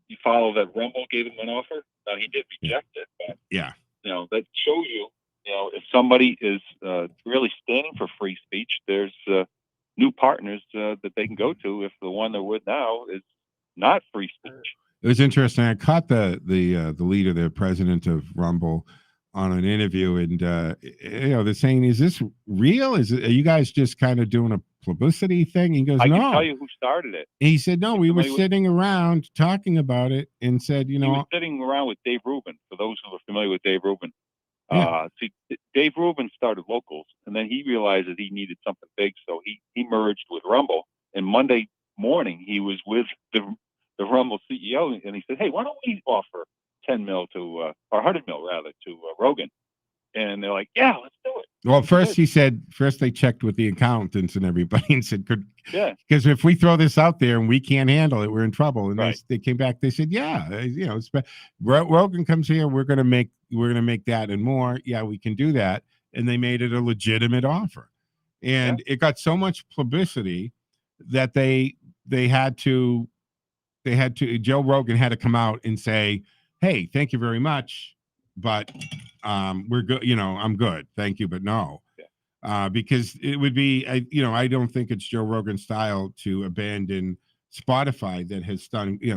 you follow that Rumble gave him an offer. Now he did reject it, but yeah, that shows you, if somebody is really standing for free speech, there's new partners that they can go to if the one they're with now is not free speech. It was interesting. I caught the leader, the president of Rumble, on an interview, and they're saying, "Is this real? Are you guys just kind of doing a publicity thing?" He goes, "No." I can tell you who started it. He said, "No, we were sitting around talking about it, and said, he was sitting around with Dave Rubin. For those who are familiar with Dave Rubin, see, Dave Rubin started Locals, and then he realized that he needed something big, so he merged with Rumble. And Monday morning, he was with the Rumble CEO, and he said, "Hey, why don't we offer 10 mil or 100 mil rather to Rogan?" And they're like, "Yeah, let's do it." Well, first they checked with the accountants and everybody and said, "Yeah, because if we throw this out there and we can't handle it, we're in trouble." And right. they came back. They said, "Yeah, Rogan comes here, we're gonna make that and more. Yeah, we can do that." And they made it a legitimate offer, and it got so much publicity that they had to. Joe Rogan had to come out and say, "Hey, thank you very much, but we're good. I'm good. Thank you, but no." Because it would be, I don't think it's Joe Rogan's style to abandon Spotify that has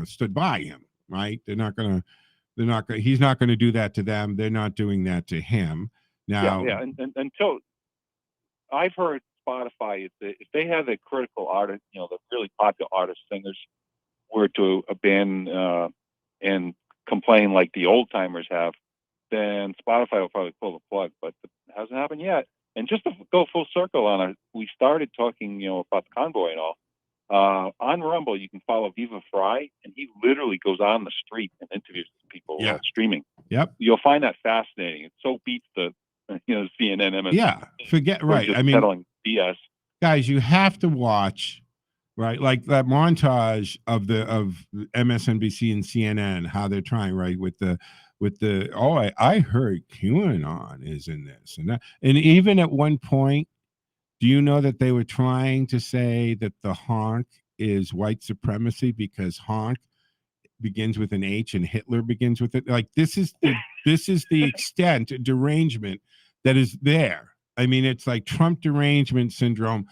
stood by him, right? He's not going to do that to them. They're not doing that to him. Now, and until I've heard Spotify, if they have a critical artist, the really popular artist singers, were to abandon and complain like the old timers have, then Spotify will probably pull the plug, but it hasn't happened yet. And just to go full circle on it, we started talking, about the convoy and all. On Rumble, you can follow Viva Fry, and he literally goes on the street and interviews people streaming. Yep. You'll find that fascinating. It so beats the, CNN, MSNBC. Yeah, right. I mean, peddling BS. Guys, you have to watch. Right, like that montage of MSNBC and CNN, how they're trying, right, with the I heard QAnon is in this and that, and even at one point, do you know that they were trying to say that the honk is white supremacy because honk begins with an H and Hitler begins with it? Like this is the extent of derangement that is there. I mean, it's like Trump derangement syndrome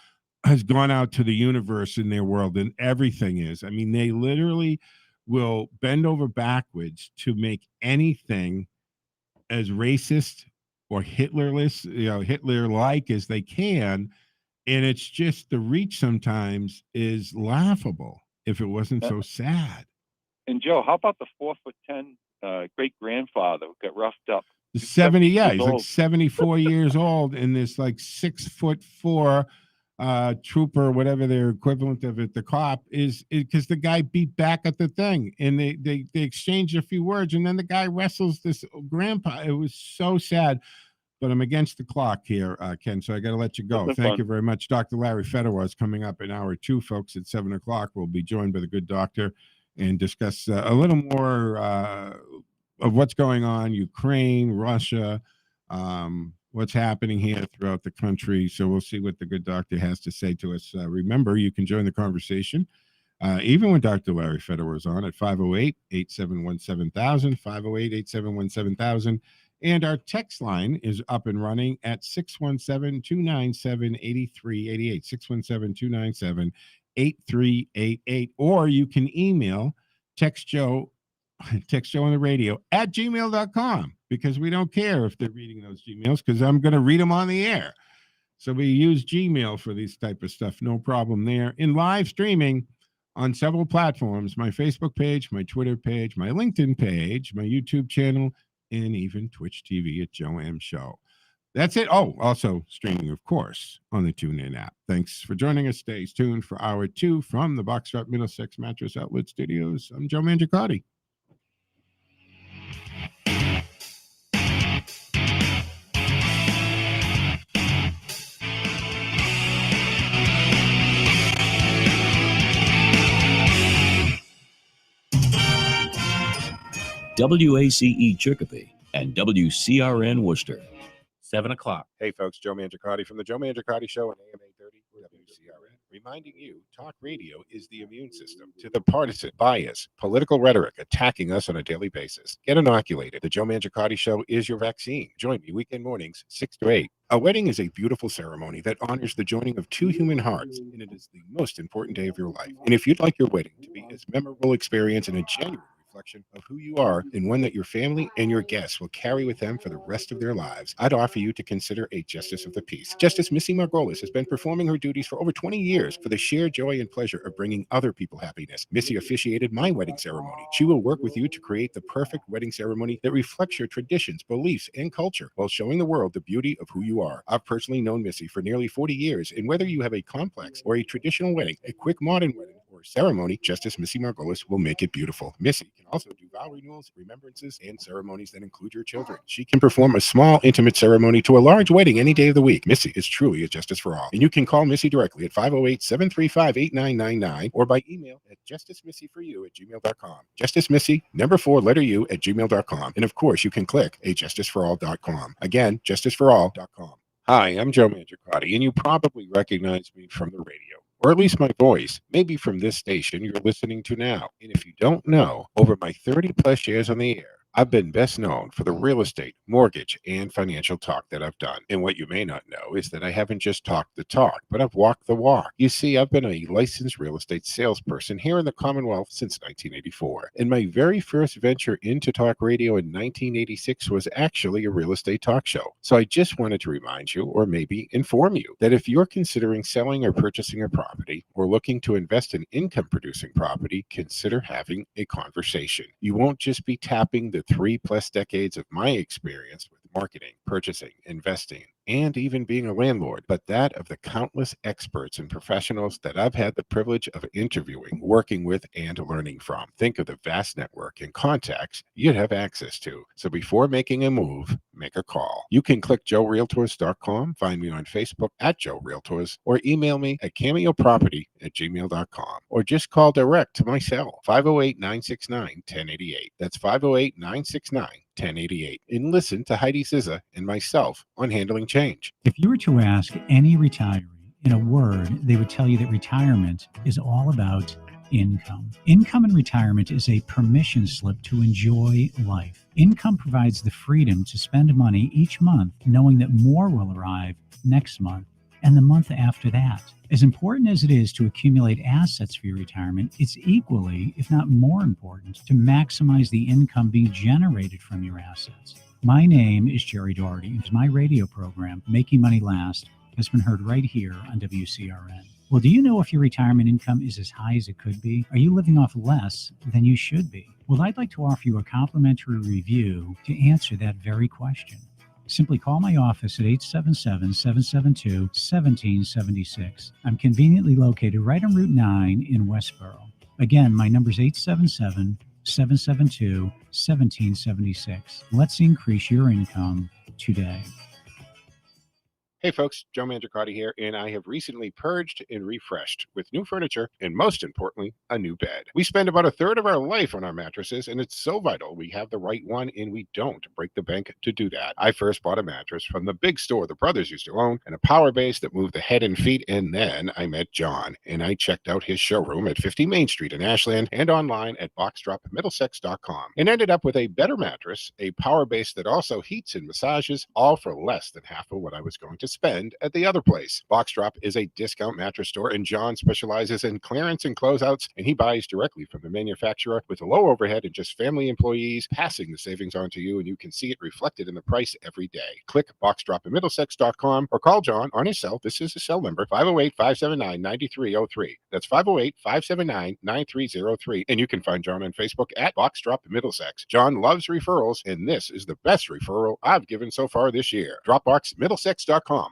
has gone out to the universe in their world, and everything is. I mean, they literally will bend over backwards to make anything as racist or Hitler-like as they can, and it's just the reach sometimes is laughable if it wasn't so sad. And Joe, how about the 4'10" great grandfather who got roughed up? 70, he's like 74 years old, and this like 6'4" trooper, whatever their equivalent of it, the cop is because the guy beat back at the thing, and they exchanged a few words, and then the guy wrestles this grandpa. It was so sad, but I'm against the clock here, Ken, so I got to let you go. Thank you very much. Dr. Larry Fedor is coming up in hour 2, folks, at 7 o'clock. We'll be joined by the good doctor and discuss a little more of what's going on, Ukraine, Russia, what's happening here throughout the country. So we'll see what the good doctor has to say to us. Remember, you can join the conversation, even when Dr. Larry Federer is on, at 508-871-7000, 508-871-7000. And our text line is up and running at 617-297-8388, 617-297-8388. Or you can email text Joe on the radio at gmail.com, because we don't care if they're reading those Gmails, because I'm going to read them on the air. So we use Gmail for these type of stuff. No problem there. In live streaming on several platforms, my Facebook page, my Twitter page, my LinkedIn page, my YouTube channel, and even Twitch TV at Joe M Show. That's it. Oh, also streaming, of course, on the TuneIn app. Thanks for joining us. Stay tuned for hour 2 from the Boxtrap Middlesex Mattress Outlet Studios. I'm Joe Mangiacotti. WACE Chicopee and WCRN Worcester. 7 o'clock. Hey, folks, Joe Mangiacotti from the Joe Mangiacotti Show on AM 830 WCRN. Reminding you, talk radio is the immune system to the partisan bias, political rhetoric attacking us on a daily basis. Get inoculated. The Joe Mangiacotti Show is your vaccine. Join me weekend mornings, 6 to 8. A wedding is a beautiful ceremony that honors the joining of two human hearts, and it is the most important day of your life. And if you'd like your wedding to be as memorable experience and a genuine reflection of who you are, and one that your family and your guests will carry with them for the rest of their lives, I'd offer you to consider a Justice of the Peace. Justice Missy Margolis has been performing her duties for over 20 years for the sheer joy and pleasure of bringing other people happiness. Missy officiated my wedding ceremony. She will work with you to create the perfect wedding ceremony that reflects your traditions, beliefs, and culture while showing the world the beauty of who you are. I've personally known Missy for nearly 40 years, and whether you have a complex or a traditional wedding, a quick modern wedding, or ceremony, Justice Missy Margolis will make it beautiful. Missy can also do vow renewals, remembrances, and ceremonies that include your children. She can perform a small, intimate ceremony to a large wedding any day of the week. Missy is truly a justice for all. And you can call Missy directly at 508-735-8999 or by email at justicemissy4you@gmail.com. Justice Missy, number 4, letter U @gmail.com. And of course, you can click justiceforall.com. Again, justiceforall.com. Hi, I'm Joe Mangiacotti, and you probably recognize me from the radio, or at least my voice, maybe from this station you're listening to now. And if you don't know, over my 30 plus years on the air, I've been best known for the real estate, mortgage, and financial talk that I've done. And what you may not know is that I haven't just talked the talk, but I've walked the walk. You see, I've been a licensed real estate salesperson here in the Commonwealth since 1984. And my very first venture into talk radio in 1986 was actually a real estate talk show. So I just wanted to remind you, or maybe inform you, that if you're considering selling or purchasing a property, or looking to invest in income-producing property, consider having a conversation. You won't just be tapping the 3+ decades of my experience with marketing, purchasing, investing, and even being a landlord, but that of the countless experts and professionals that I've had the privilege of interviewing, working with, and learning from. Think of the vast network and contacts you'd have access to. So before making a move, make a call. You can click joerealtors.com, find me on Facebook at Joe Realtors, or email me at cameoproperty@gmail.com, or just call direct to my cell, 508-969-1088. That's 508-969-1088. And listen to Heidi Zizza and myself on Handling Change. If you were to ask any retiree in a word, they would tell you that retirement is all about income. Income in retirement is a permission slip to enjoy life. Income provides the freedom to spend money each month, knowing that more will arrive next month and the month after that. As important as it is to accumulate assets for your retirement, it's equally, if not more important, to maximize the income being generated from your assets. My name is Jerry Doherty, and my radio program, Making Money Last, has been heard right here on WCRN. Well, do you know if your retirement income is as high as it could be? Are you living off less than you should be? Well, I'd like to offer you a complimentary review to answer that very question. Simply call my office at 877-772-1776. I'm conveniently located right on Route 9 in Westboro. Again, my number is 877-772-1776. Let's increase your income today. Hey folks, Joe Mangiacotti here, and I have recently purged and refreshed with new furniture and, most importantly, a new bed. We spend about a third of our life on our mattresses, and it's so vital we have the right one, and we don't break the bank to do that. I first bought a mattress from the big store the brothers used to own, and a power base that moved the head and feet, and then I met John, and I checked out his showroom at 50 Main Street in Ashland and online at boxdropmiddlesex.com, and ended up with a better mattress, a power base that also heats and massages, all for less than half of what I was going to spend at the other place. Box Drop is a discount mattress store, and John specializes in clearance and closeouts, and he buys directly from the manufacturer with a low overhead and just family employees, passing the savings on to you, and you can see it reflected in the price every day. Click boxdropmiddlesex.com or call John on his cell. This is his cell number, 508-579-9303. That's 508-579-9303. And you can find John on Facebook at Box Drop Middlesex. John loves referrals, and this is the best referral I've given so far this year. Dropboxmiddlesex.com.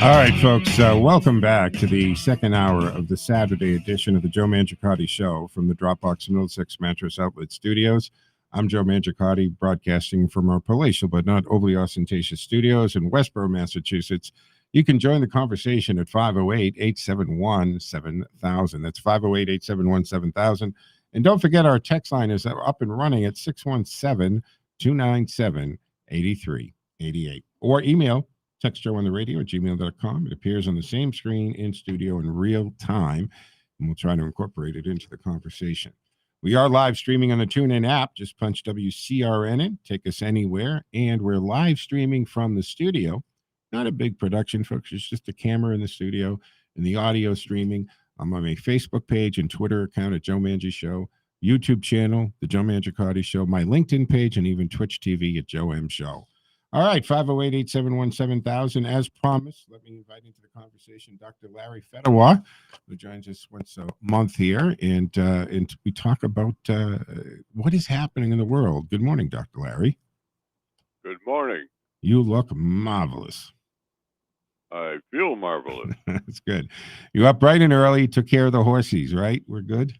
All right, folks, welcome back to the second hour of the Saturday edition of the Joe Mangiacotti Show from the Dropbox Middlesex Mattress Outlet Studios. I'm Joe Mangiacotti, broadcasting from our palatial but not overly ostentatious studios in Westboro, Massachusetts. You can join the conversation at 508-871-7000. That's 508-871-7000. And don't forget, our text line is up and running at 617-297-8388. Or email Text Joe on the radio at gmail.com. It appears on the same screen in studio in real time, and we'll try to incorporate it into the conversation. We are live streaming on the TuneIn app. Just punch WCRN in, take us anywhere, and we're live streaming from the studio. Not a big production, folks. It's just a camera in the studio and the audio streaming. I'm on my Facebook page and Twitter account at Joe Mangi Show, YouTube channel, The Joe Mangiacotti Show, my LinkedIn page, and even Twitch TV at Joe M Show. All right, 508-871-7000. As promised, let me invite into the conversation Dr. Larry Fedewa, who joins us once a month here, and we talk about what is happening in the world. Good morning, Dr. Larry. Good morning. You look marvelous. I feel marvelous. That's good. You up bright and early, took care of the horsies, right? We're good?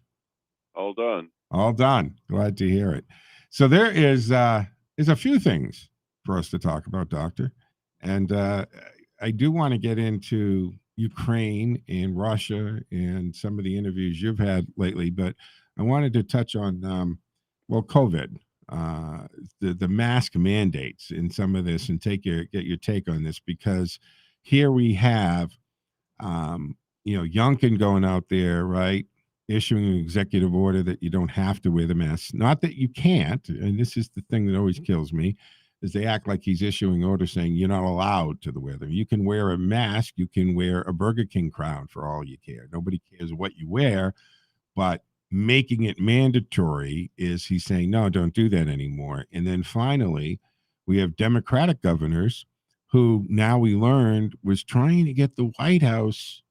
All done. All done. Glad to hear it. So there is a few things for us to talk about, Doctor. And I do want to get into Ukraine and Russia and some of the interviews you've had lately, but I wanted to touch on, COVID, the mask mandates in some of this, and get your take on this, because here we have, Youngkin going out there, right, issuing an executive order that you don't have to wear the mask. Not that you can't, and this is the thing that always kills me, is they act like he's issuing orders saying you're not allowed to wear them. You can wear a mask, you can wear a Burger King crown for all you care. Nobody cares what you wear, but making it mandatory is he's saying, no, don't do that anymore. And then finally, we have Democratic governors who now we learned was trying to get the White House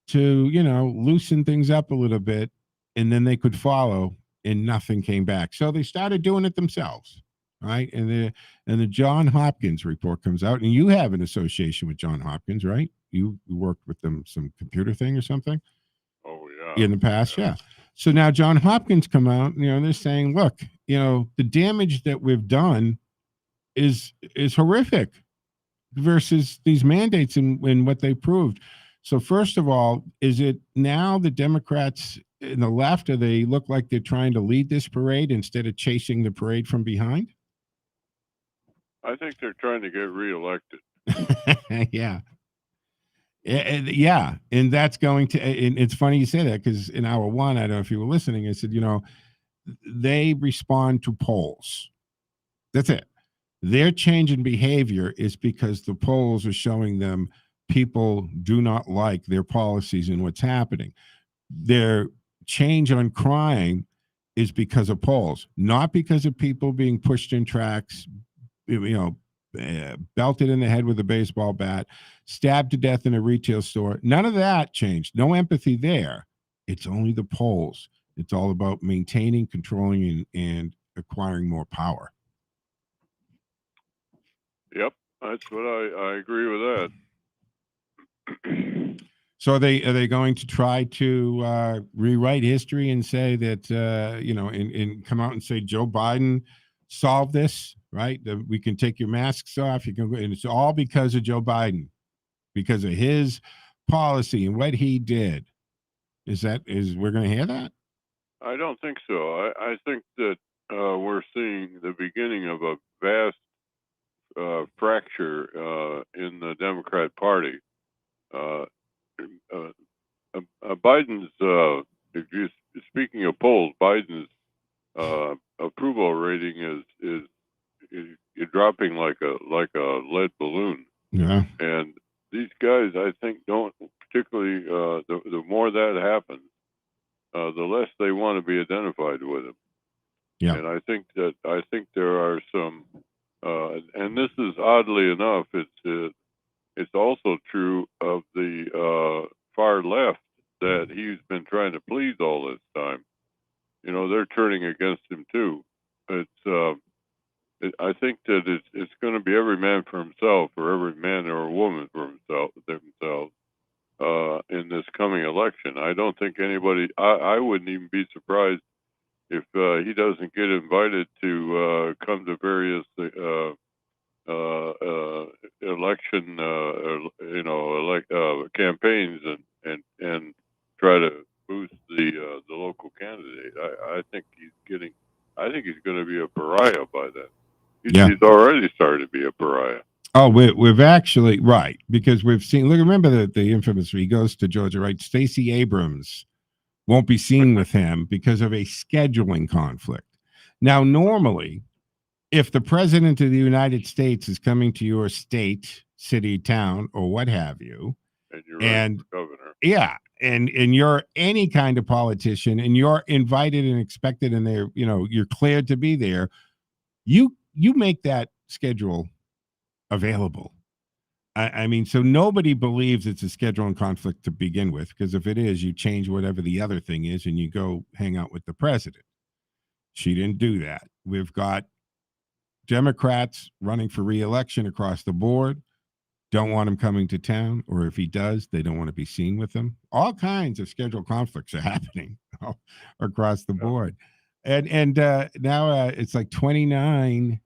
to, loosen things up a little bit, and then they could follow, and nothing came back. So they started doing it themselves. Right, and the John Hopkins report comes out, and you have an association with John Hopkins, right? You worked with them some computer thing or something. Oh yeah. In the past, yeah. So now John Hopkins come out, they're saying, look, the damage that we've done is horrific versus these mandates and what they proved. So first of all, is it now the Democrats in the left, or they look like they're trying to lead this parade instead of chasing the parade from behind? I think they're trying to get reelected. Yeah. Yeah. And that's going to, and it's funny you say that, because in hour one, I don't know if you were listening, I said, they respond to polls. That's it. Their change in behavior is because the polls are showing them people do not like their policies and what's happening. Their change on crime is because of polls, not because of people being pushed in tracks, belted in the head with a baseball bat, stabbed to death in a retail store. None of that changed. No empathy there. It's only the polls. It's all about maintaining, controlling, and acquiring more power. Yep, that's what I agree with that. So are they going to try to rewrite history and say that and come out and say Joe Biden solved this, right? That we can take your masks off. You can, and it's all because of Joe Biden, because of his policy and what he did. Is we're going to hear that? I don't think so. I think that we're seeing the beginning of a vast fracture in the Democrat Party. Biden's, speaking of polls, Biden's approval rating is dropping like a lead balloon. Yeah. And these guys, I think, don't particularly. The more that happens, the less they want to be identified with him. Yeah. And I think there are some, and this is oddly enough, it's also true of the far left that he's been trying to please all this time. They're turning against him too. I think that it's going to be every man for himself, or every man or woman for themselves in this coming election. I don't think anybody. I wouldn't even be surprised if he doesn't get invited to come to various election, campaigns and try to boost the local candidate. I think he's going to be a pariah by then. He's already started to be a pariah. Oh, we've actually, right, because we've seen, remember the infamous, he goes to Georgia, right? Stacey Abrams won't be seen with him because of a scheduling conflict. Now, normally, if the president of the United States is coming to your state, city, town, or what have you, and you're running for governor. Yeah, and you're any kind of politician, and you're invited and expected, and they're, you're cleared to be there, you make that schedule available. I mean, so nobody believes it's a scheduling conflict to begin with, because if it is, you change whatever the other thing is and you go hang out with the president. She didn't do that. We've got Democrats running for re-election across the board, don't want him coming to town, or if he does, they don't want to be seen with him. All kinds of scheduled conflicts are happening across the board. And now it's like 29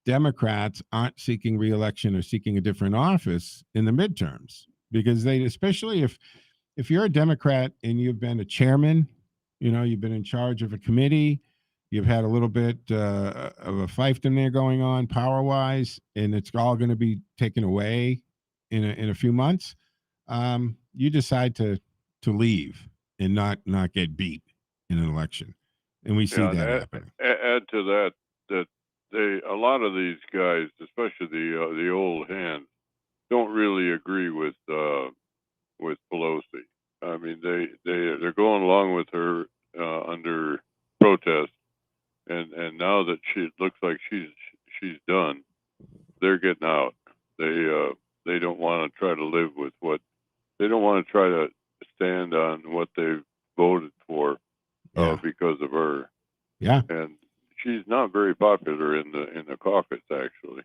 Democrats aren't seeking re-election or seeking a different office in the midterms, because they, especially if you're a Democrat and you've been a chairman, you've been in charge of a committee, you've had a little bit of a fiefdom there going on power-wise, and it's all going to be taken away in a few months. You decide to leave and not get beat in an election, and we see that happening. Add to that a lot of these guys, especially the old hands, don't really agree with Pelosi. I mean, they're going along with her under protest, and now that it looks like she's done, they're getting out. They don't want to try to live with what they don't want to try to stand on what they've voted for because of her. Yeah, and she's not very popular in the caucus, actually.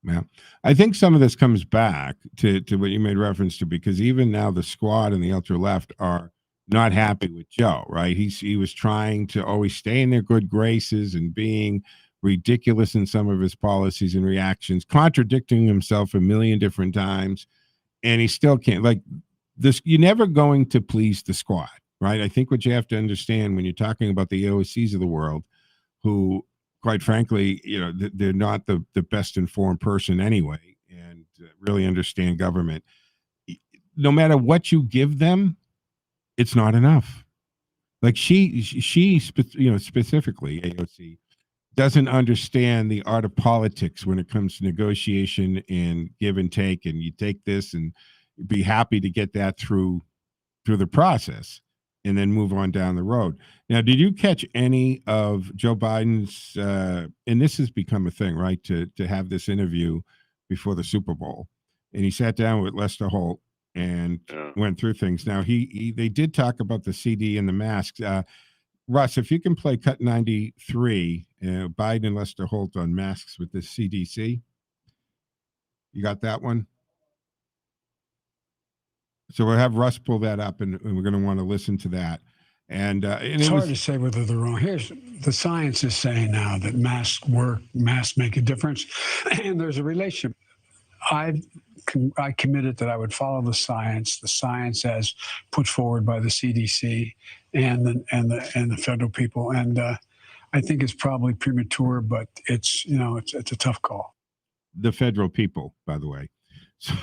Yeah, I think some of this comes back to what you made reference to, because even now the squad and the ultra left are not happy with Joe, right? He was trying to always stay in their good graces and being ridiculous in some of his policies and reactions, contradicting himself a million different times, and he still can't. Like this, you're never going to please the squad, right? I think what you have to understand when you're talking about the AOCs of the world, who, quite frankly, they're not the best informed person anyway, and really understand government. No matter what you give them, it's not enough. Like she specifically AOC doesn't understand the art of politics when it comes to negotiation and give and take, and you take this and be happy to get that through the process and then move on down the road. Now, did you catch any of Joe Biden's, and this has become a thing, right, to have this interview before the Super Bowl, and he sat down with Lester Holt and went through things. Now, they did talk about the CD and the masks. Russ, if you can play cut 93, Biden and Lester Holt on masks with the CDC. You got that one? So we'll have Russ pull that up, and we're going to want to listen to that. And it's hard to say whether they're wrong. Here's the science is saying now that masks work, masks make a difference, and there's a relationship. I committed that I would follow the science as put forward by the CDC and the federal people. And I think it's probably premature, but it's a tough call. The federal people, by the way. So,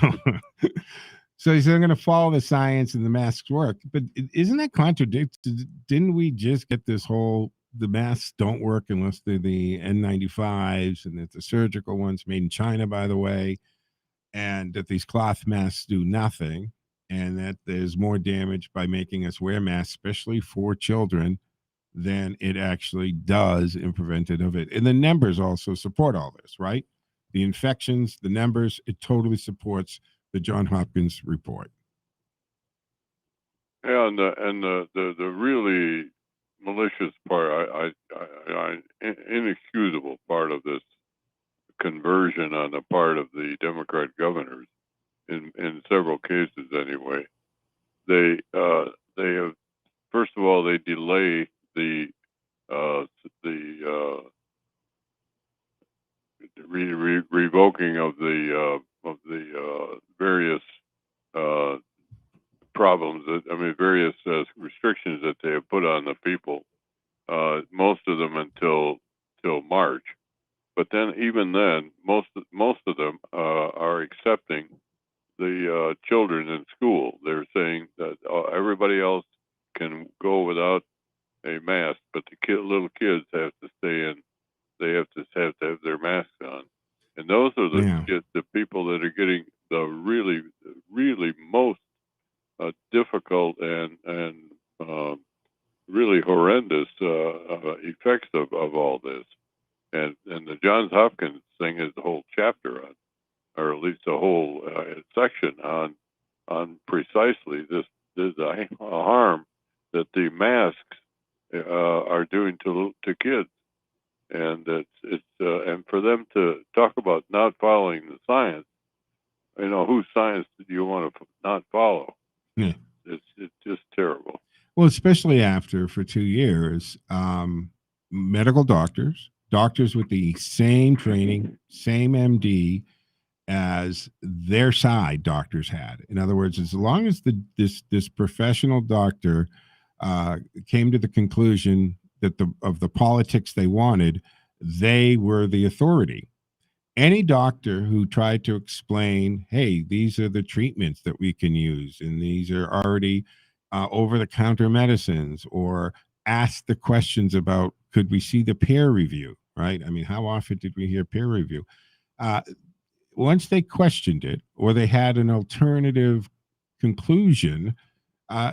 so he said, I'm going to follow the science and the masks work. But isn't that contradictory? Didn't we just get this whole, the masks don't work unless they're the N95s, and that the surgical ones made in China, by the way, and that these cloth masks do nothing, and that there's more damage by making us wear masks, especially for children, than it actually does in preventative of it. And the numbers also support all this, right? The infections, the numbers, it totally supports the Johns Hopkins report. Yeah, and the really malicious part, inexcusable part of this conversion on the part of the Democrat governors, in several cases anyway, they have, first of all, they delay the revoking of the various problems various restrictions that they have put on the people. Most of them until March, but then even then, most of them are accepting the children in school. They're saying that everybody else can go without a mask, but the little kids have to stay in. They have to have their masks on, and those are the people that are getting the really, really most difficult and really horrendous effects of all this. And the Johns Hopkins thing is the whole chapter on, or at least a whole section on precisely this harm that the masks are doing to kids. And it's and for them to talk about not following the science, whose science do you want to not follow? Yeah. It's just terrible. Well, especially after, for 2 years, medical doctors with the same training, same MD as their side doctors had. In other words, as long as this professional doctor came to the conclusion that of the politics they wanted, they were the authority. Any doctor who tried to explain, hey, these are the treatments that we can use, and these are already over-the-counter medicines, or ask the questions about, could we see the peer review, right? I mean, how often did we hear peer review? Once they questioned it, or they had an alternative conclusion,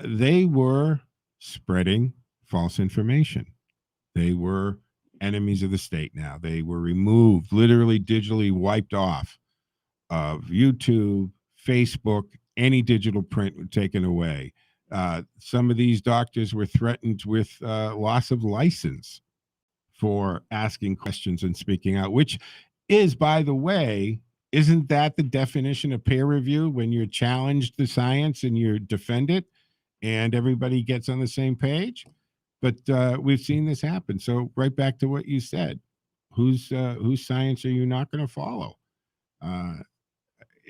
they were spreading false information. They were enemies of the state now. They were removed, literally digitally wiped off of YouTube, Facebook, any digital print taken away. Some of these doctors were threatened with loss of license for asking questions and speaking out, which is, by the way, isn't that the definition of peer review, when you challenge the science and you defend it and everybody gets on the same page? But we've seen this happen. So right back to what you said, whose science are you not going to follow? And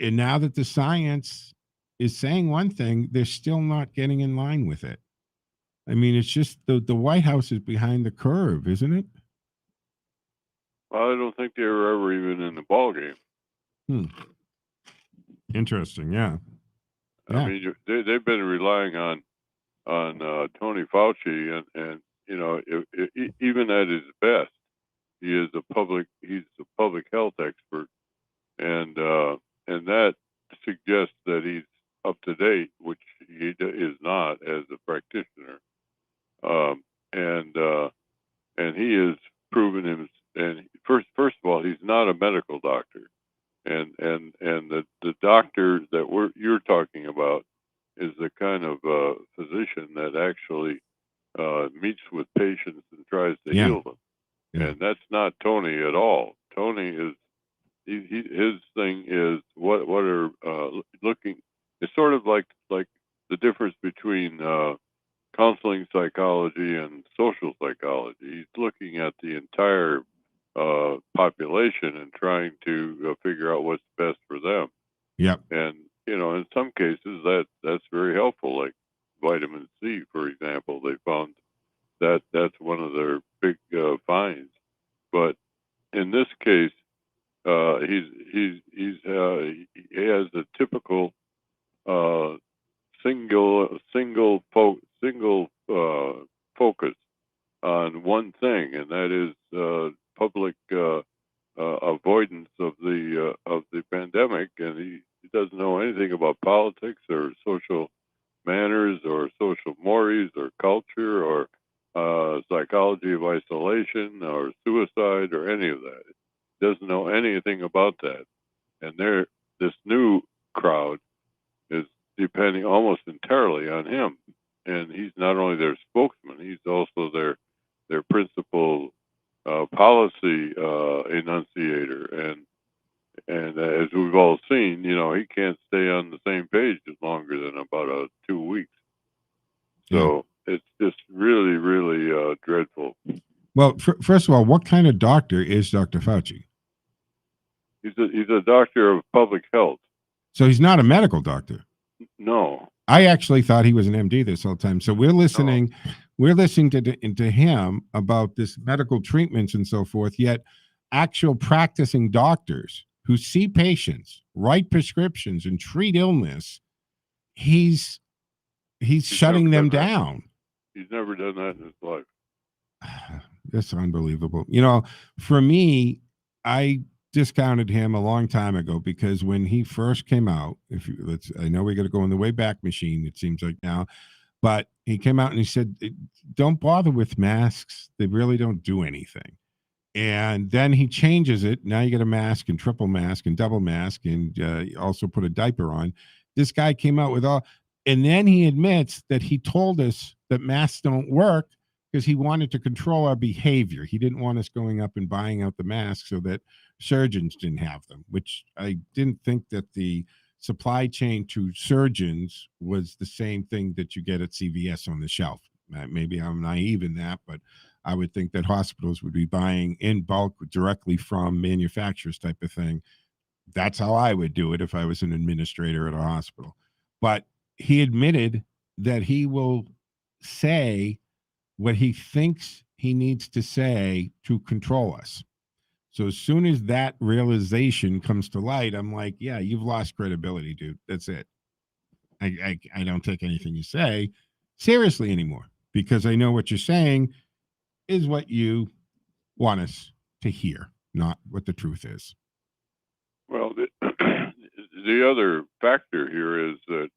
now that the science is saying one thing, they're still not getting in line with it. I mean, it's just the White House is behind the curve, isn't it? Well, I don't think they were ever even in the ball game. Interesting, yeah. I mean, they've been relying on Tony Fauci, and even at his best, he's a public health expert, and that suggests that he's up to date, which he is not as a practitioner, and he has proven him. And first of all, he's not a medical doctor, and the doctor that you're talking about is the kind of physician that actually meets with patients and tries to heal them. Yeah. And that's not Tony at all. Tony is his thing is what are looking it's sort of like the difference between counseling psychology and social psychology. He's looking at the entire population and trying to figure out what's best for them. Yep. And in some cases that's very helpful. Like vitamin C, for example, they found that that's one of their big finds. But in this case, he has a typical single focus on one thing, and that is public avoidance of the pandemic, and he doesn't know anything about politics or social manners or social mores or culture or psychology of isolation or suicide or any of that. He doesn't know anything about that, and this new crowd is depending almost entirely on him, and he's not only their spokesman, he's also their principal policy enunciator, and as we've all seen, he can't stay on the same page longer than about 2 weeks. So it's just really, really dreadful. Well, first of all, what kind of doctor is Dr. Fauci? He's a doctor of public health. So he's not a medical doctor. No. I actually thought he was an MD this whole time. So we're listening to him about this medical treatments and so forth, yet actual practicing doctors who see patients, write prescriptions, and treat illness, he's shutting them down. He's never done that in his life. That's unbelievable. For me, I discounted him a long time ago because when he first came out, I know we got to go in the way back machine, it seems like now, but he came out and he said, don't bother with masks. They really don't do anything. And then he changes it. Now you get a mask and triple mask and double mask and also put a diaper on. This guy came out with and then he admits that he told us that masks don't work because he wanted to control our behavior. He didn't want us going up and buying out the masks so that surgeons didn't have them, which I didn't think that the supply chain to surgeons was the same thing that you get at CVS on the shelf. Maybe I'm naive in that, but I would think that hospitals would be buying in bulk directly from manufacturers type of thing. That's how I would do it if I was an administrator at a hospital. But he admitted that he will say what he thinks he needs to say to control us. So as soon as that realization comes to light, I'm like, yeah, you've lost credibility, dude. That's it. I don't take anything you say seriously anymore because I know what you're saying is what you want us to hear, not what the truth is. Well, the other factor here is that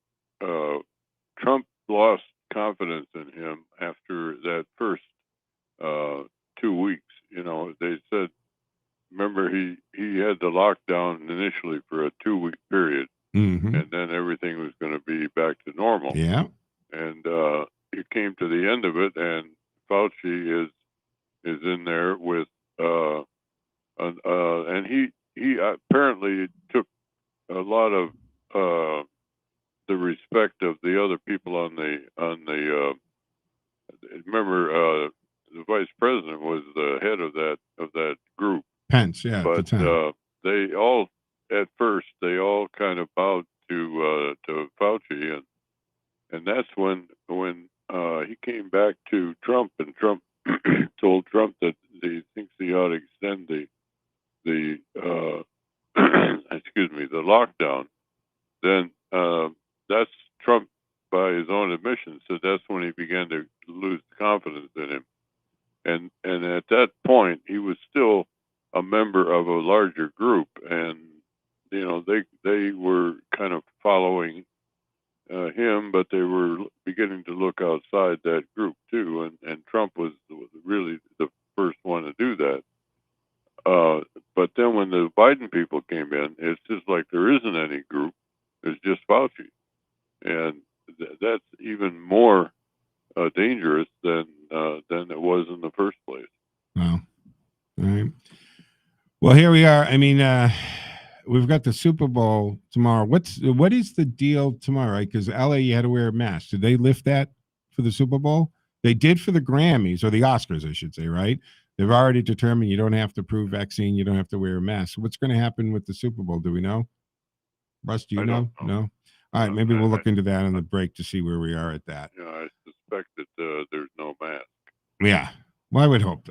Trump lost confidence in him after that first 2 weeks. They said, remember, he had the lockdown initially for a 2-week period, and then everything was going to be back to normal. Yeah. And it came to the end of it, and Fauci is in there with and he apparently took a lot of the respect of the other people on the remember the vice president was the head of that group, Pence, yeah. But they all at first kind of bowed to Fauci, and that's when he came back to Trump, and Trump told Trump that he thinks he ought to extend the the lockdown. Then that's Trump, by his own admission, said that's when he began to lose confidence in him. And at that point, he was still a member of a larger group, and they were kind of following him, but they were beginning to look outside that group too. And Trump was really the first one to do that. But then when the Biden people came in, it's just like there isn't any group. There's just Fauci, and that's even more dangerous than it was in the first place. Wow. All right. Well, here we are. I mean, we've got the Super Bowl tomorrow. What is the deal tomorrow? Right? Because LA, you had to wear a mask. Did they lift that for the Super Bowl? They did for the Grammys or the Oscars, I should say. Right? They've already determined you don't have to prove vaccine. You don't have to wear a mask. What's going to happen with the Super Bowl? Do we know? Russ, do you know? No. All right, maybe we'll look into that on the break to see where we are at that. Yeah, I suspect that there's no mask. Yeah. Well, I would hope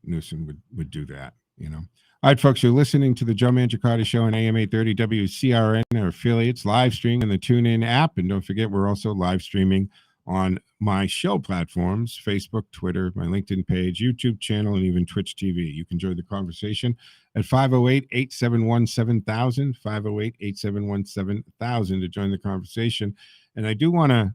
Newsom would do that, you know. All right, folks, you're listening to the Joe Mangiacotti Show on AM 830 WCRN, our affiliates, live streaming on the TuneIn app. And don't forget, we're also live streaming on my show platforms, Facebook, Twitter, my LinkedIn page, YouTube channel, and even Twitch TV. You can join the conversation at 508-871-7000, 508-871-7000 to join the conversation. And I do want to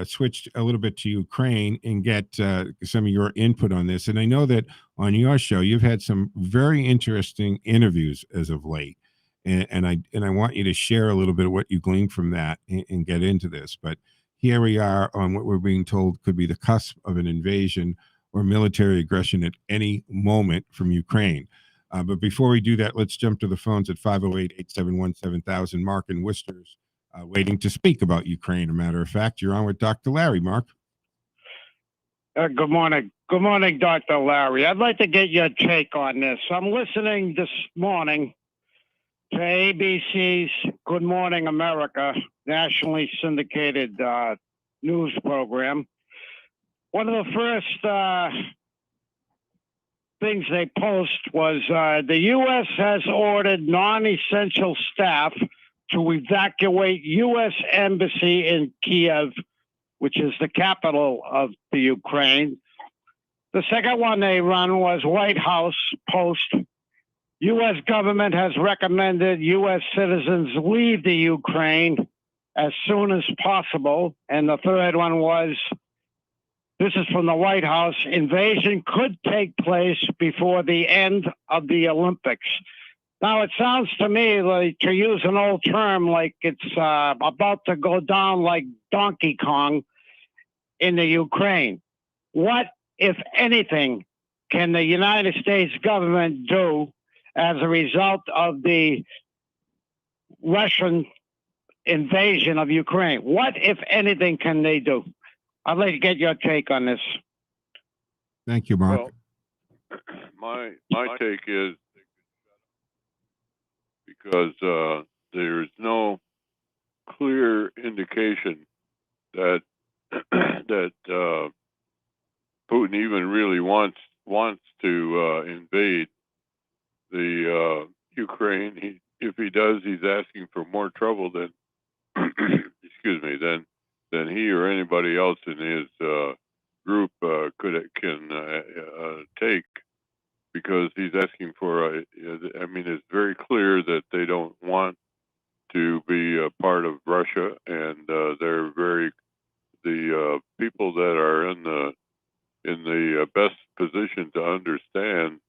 switch a little bit to Ukraine and get some of your input on this. And I know that on your show, you've had some very interesting interviews as of late. And I want you to share a little bit of what you gleaned from that and get into this. But here we are on what we're being told could be the cusp of an invasion or military aggression at any moment from Ukraine. But before we do that, let's jump to the phones at 508-871-7000. Mark in Worcester's waiting to speak about Ukraine. A matter of fact, you're on with Dr. Larry, Mark. Good morning. Good morning, Dr. Larry. I'd like to get your take on this. I'm listening this morning to ABC's Good Morning America, nationally syndicated news program. One of the first things they post was the U.S. has ordered non-essential staff to evacuate U.S. Embassy in Kiev, which is the capital of the Ukraine. The second one they run was White House Post. U.S. government has recommended U.S. citizens leave the Ukraine as soon as possible. And the third one was, this is from the White House, invasion could take place before the end of the Olympics. Now, it sounds to me like, to use an old term, like it's about to go down like Donkey Kong in the Ukraine. What, if anything, can the United States government do as a result of the Russian invasion of Ukraine? What, if anything, can they do? I'd like to get your take on this. Thank you, Mark. Well, my take is, because there's no clear indication that that Putin even really wants to invade the Ukraine. If he does, he's asking for more trouble than than he or anybody else in his group can take, because he's asking for it's very clear that they don't want to be a part of Russia, and the people that are in the best position to understand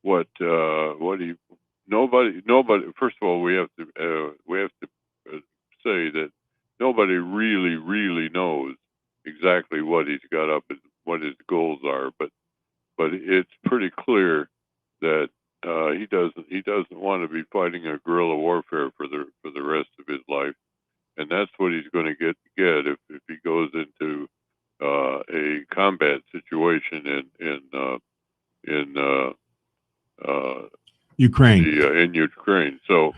nobody. First of all, we have to say that nobody really knows exactly what he's got up and what his goals are, but it's pretty clear that he doesn't want to be fighting a guerrilla warfare for the rest of his life, and that's what he's going to get if he goes into a combat situation in Ukraine. In Ukraine. So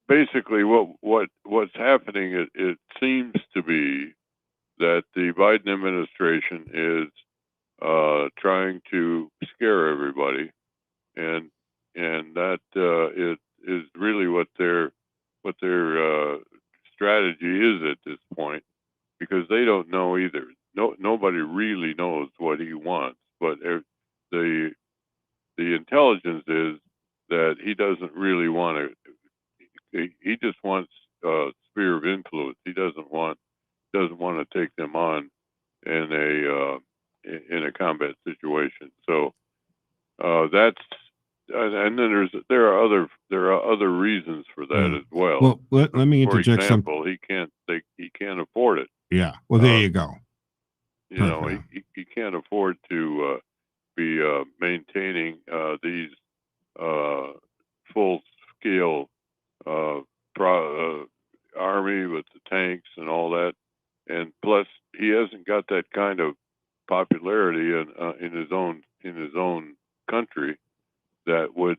basically, what's happening? It seems to be that the Biden administration is trying to scare everybody, and that it is really what their strategy is at this point, because they don't know either. Nobody really knows what he wants, but the intelligence is that he doesn't really want to. He just wants a sphere of influence. He doesn't want to take them on in a combat situation. So that's, and then there are other reasons for that as well. Well, let me interject. For example, he can't afford it. Yeah. Well, there you go. You know, he can't afford to be maintaining these full scale army with the tanks and all that, and plus he hasn't got that kind of popularity in his own country that would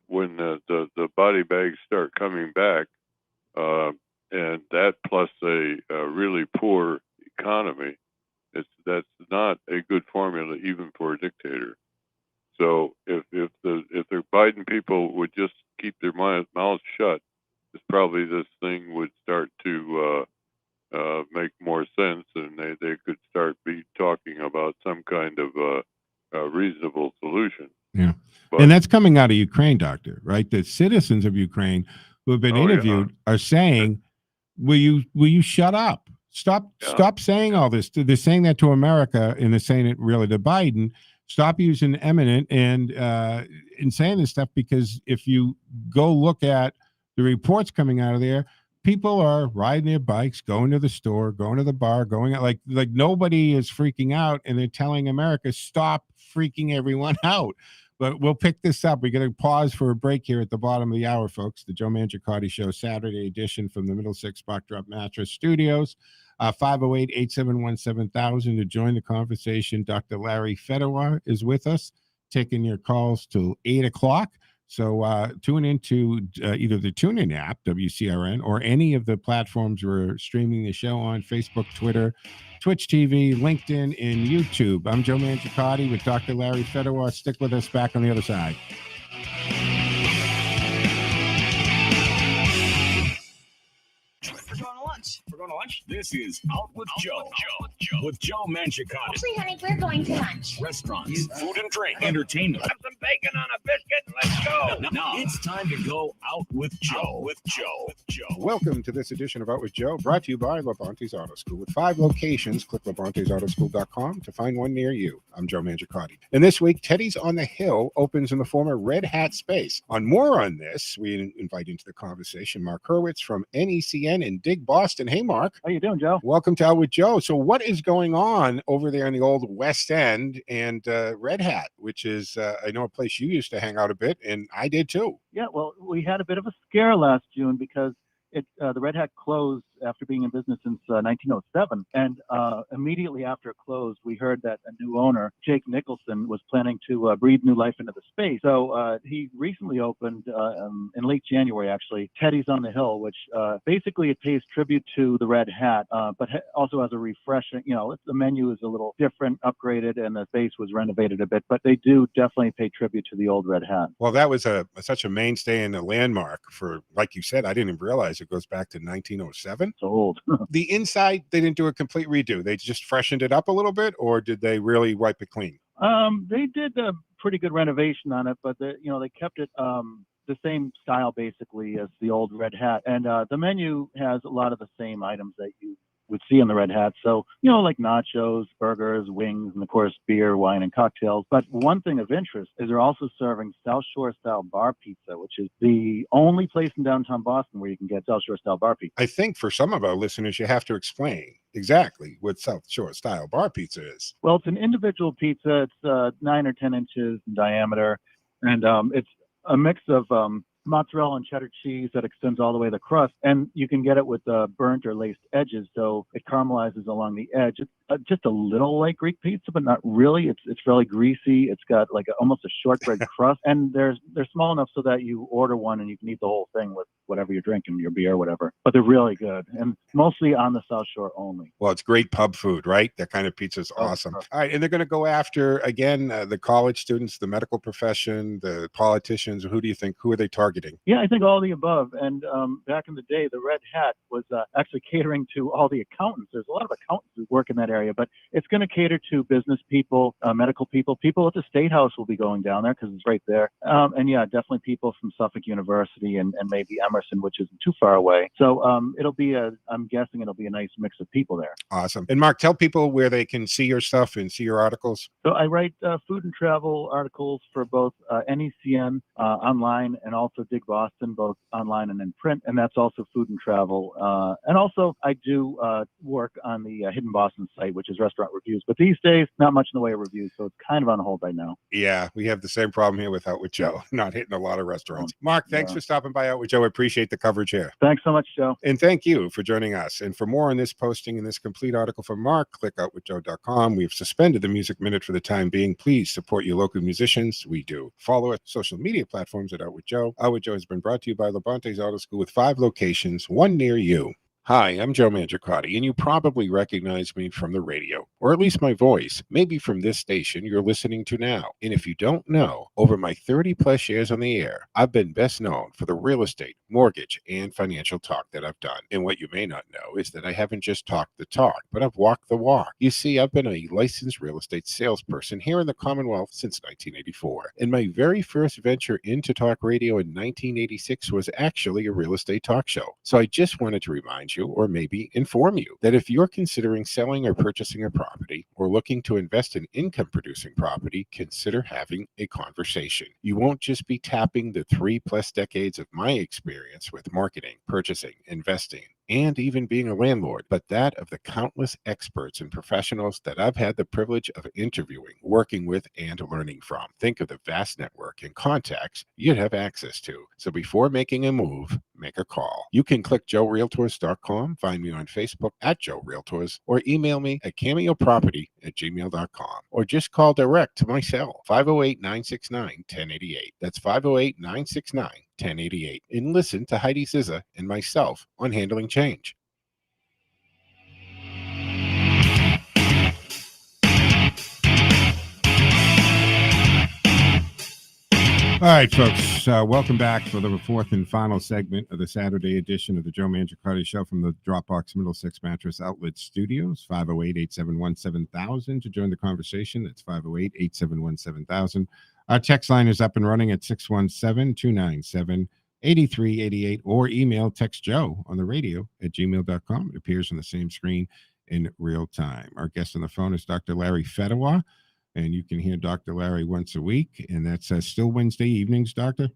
when the body bags start coming back, and that plus a really poor economy, that's not a good formula even for a dictator. So if the Biden people would just keep their mouths shut, probably this thing would start to make more sense, and they could start be talking about some kind of reasonable solution. Yeah. And that's coming out of Ukraine, Doctor, right? The citizens of Ukraine who have been interviewed are saying, will you shut up? Stop saying all this. They're saying that to America, and they're saying it really to Biden. Stop using eminent and saying this stuff, because if you go look at the reports coming out of there, people are riding their bikes, going to the store, going to the bar, going out like nobody is freaking out, and they're telling America, stop freaking everyone out. But we'll pick this up. We're going to pause for a break here at the bottom of the hour, folks. The Joe Mangiacotti Show, Saturday edition from the Middlesex Buck Drop Mattress Studios. 508-871-7000 to join the conversation. Dr. Larry Fedor is with us, taking your calls till 8 o'clock. So tune into either the TuneIn app, WCRN, or any of the platforms we're streaming the show on: Facebook, Twitter, Twitch TV, LinkedIn, and YouTube. I'm Joe Mangiacotti with Dr. Larry Fedor. Stick with us. Back on the other side. We're going to lunch. This is Out with Joe. With Joe Mangiacotti. Actually, honey, we're going to lunch. Restaurants, food and drink, entertainment. Have some bacon on a biscuit and let's go. Now it's time to go out with Joe. Welcome to this edition of Out with Joe, brought to you by Labonte's Auto School. With 5 locations, click Labonte'sAutoSchool.com to find one near you. I'm Joe Mangiacotti. And this week, Teddy's on the Hill opens in the former Red Hat space. More on this, we invite into the conversation Mark Hurwitz from NECN in Dig, Boston. Hey, Mark. How you doing, Joe? Welcome to Out with Joe. So what is going on over there in the old West End and Red Hat, which is, I know, a place you used to hang out a bit, and I did too. Yeah, well, we had a bit of a scare last June because the Red Hat closed after being in business since 1907. And immediately after it closed, we heard that a new owner, Jake Nicholson, was planning to breathe new life into the space. So he recently opened in late January, actually, Teddy's on the Hill, which basically it pays tribute to the Red Hat, but also has a refreshing, the menu is a little different, upgraded, and the space was renovated a bit, but they do definitely pay tribute to the old Red Hat. Well, that was such a mainstay and a landmark for, like you said, I didn't even realize it goes back to 1907. It's old. The inside, they didn't do a complete redo. They just freshened it up a little bit, or did they really wipe it clean? They did a pretty good renovation on it, but they kept it the same style basically as the old Red Hat, and the menu has a lot of the same items that you would see in the Red Hat. So, like nachos, burgers, wings, and of course, beer, wine, and cocktails. But one thing of interest is they're also serving South Shore style bar pizza, which is the only place in downtown Boston where you can get South Shore style bar pizza. I think for some of our listeners, you have to explain exactly what South Shore style bar pizza is. Well, it's an individual pizza. It's 9 or 10 inches in diameter, and it's a mix of mozzarella and cheddar cheese that extends all the way to the crust, and you can get it with burnt or laced edges, so it caramelizes along the edge. It's just a little like Greek pizza, but not really. It's fairly greasy. It's got like almost a shortbread crust, and they're small enough so that you order one and you can eat the whole thing with whatever you're drinking, your beer or whatever. But they're really good, and mostly on the South Shore only. Well, it's great pub food, right? That kind of pizza is awesome. All right, and they're going to go after, again, the college students, the medical profession, the politicians. Who do you think? Who are they targeting? Yeah, I think all the above. And back in the day, the Red Hat was actually catering to all the accountants. There's a lot of accountants who work in that area, but it's going to cater to business people, medical people. People at the State House will be going down there because it's right there. And yeah, definitely people from Suffolk University and maybe Emerson, which isn't too far away. So I'm guessing it'll be a nice mix of people there. Awesome. And Mark, tell people where they can see your stuff and see your articles. So I write food and travel articles for both NECN online and also Dig Boston, both online and in print, and that's also food and travel. And also, I do work on the Hidden Boston site, which is restaurant reviews. But these days, not much in the way of reviews, so it's kind of on hold right now. Yeah, we have the same problem here with Out with Joe, not hitting a lot of restaurants. Mark, thanks for stopping by Out with Joe. I appreciate the coverage here. Thanks so much, Joe. And thank you for joining us. And for more on this posting and this complete article from Mark, click outwithjoe.com. We've suspended the Music Minute for the time being. Please support your local musicians. We do. Follow us social media platforms at Out with Joe. Out with Joe has been brought to you by Levante's Auto School with 5 locations, one near you. Hi, I'm Joe Mangiacotti, and you probably recognize me from the radio, or at least my voice, maybe from this station you're listening to now. And if you don't know, over my 30-plus years on the air, I've been best known for the real estate, mortgage, and financial talk that I've done. And what you may not know is that I haven't just talked the talk, but I've walked the walk. You see, I've been a licensed real estate salesperson here in the Commonwealth since 1984. And my very first venture into talk radio in 1986 was actually a real estate talk show. So I just wanted to remind you, or maybe inform you, that if you're considering selling or purchasing a property or looking to invest in income-producing property, consider having a conversation. You won't just be tapping the 3+ decades of my experience with marketing, purchasing, investing, and even being a landlord, but that of the countless experts and professionals that I've had the privilege of interviewing, working with, and learning from. Think of the vast network and contacts you'd have access to. So before making a move, make a call. You can click joerealtors.com, find me on Facebook at Joe Realtors, or email me at cameoproperty@gmail.com, or just call direct to my cell, 508-969-1088. That's 508-969-1088. And listen to Heidi Zizza and myself on Handling Change. All right, folks, welcome back for the fourth and final segment of the Saturday edition of the Joe Mangiacotti Show from the Dropbox Middlesex Mattress Outlet Studios. 508-871-7000 to join the conversation. That's 508-871-7000. Our text line is up and running at 617-297-8388, or email text Joe on the radio at gmail.com. It appears on the same screen in real time. Our guest on the phone is Dr. Larry Fedewa, and you can hear Dr. Larry once a week, and that's still Wednesday evenings, Doctor?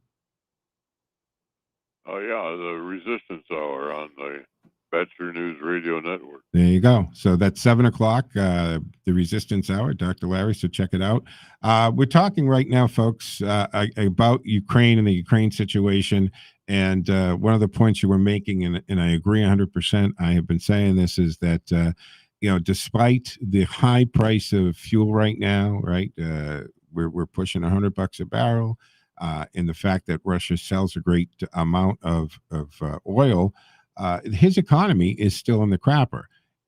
Oh, yeah, the Resistance Hour on the Bachelor News Radio Network. There you go. So that's 7 o'clock, the Resistance Hour, Dr. Larry, so check it out. We're talking right now, folks, about Ukraine and the Ukraine situation, and one of the points you were making, and I agree 100%, I have been saying this, is that despite the high price of fuel right now, right, we're pushing $100 a barrel, and the fact that Russia sells a great amount of oil, his economy is still in the crapper,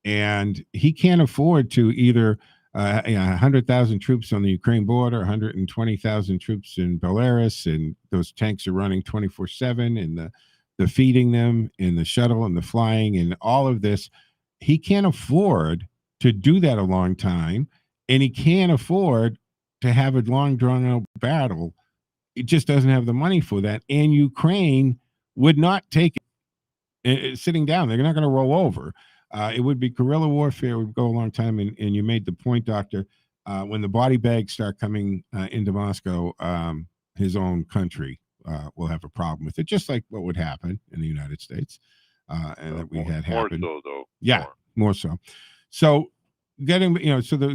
and he can't afford to either 100,000 troops on the Ukraine border, 120,000 troops in Belarus, and those tanks are running 24/7, and the feeding them, and the shuttle, and the flying, and all of this. He can't afford to do that a long time, and he can't afford to have a long, drawn-out battle. It just doesn't have the money for that, and Ukraine would not take it sitting down. They're not going to roll over. It would be guerrilla warfare. It would go a long time, and you made the point, Doctor, when the body bags start coming into Moscow, his own country will have a problem with it, just like what would happen in the United States. And that we had happen. More so, though. Yeah, more so. So getting,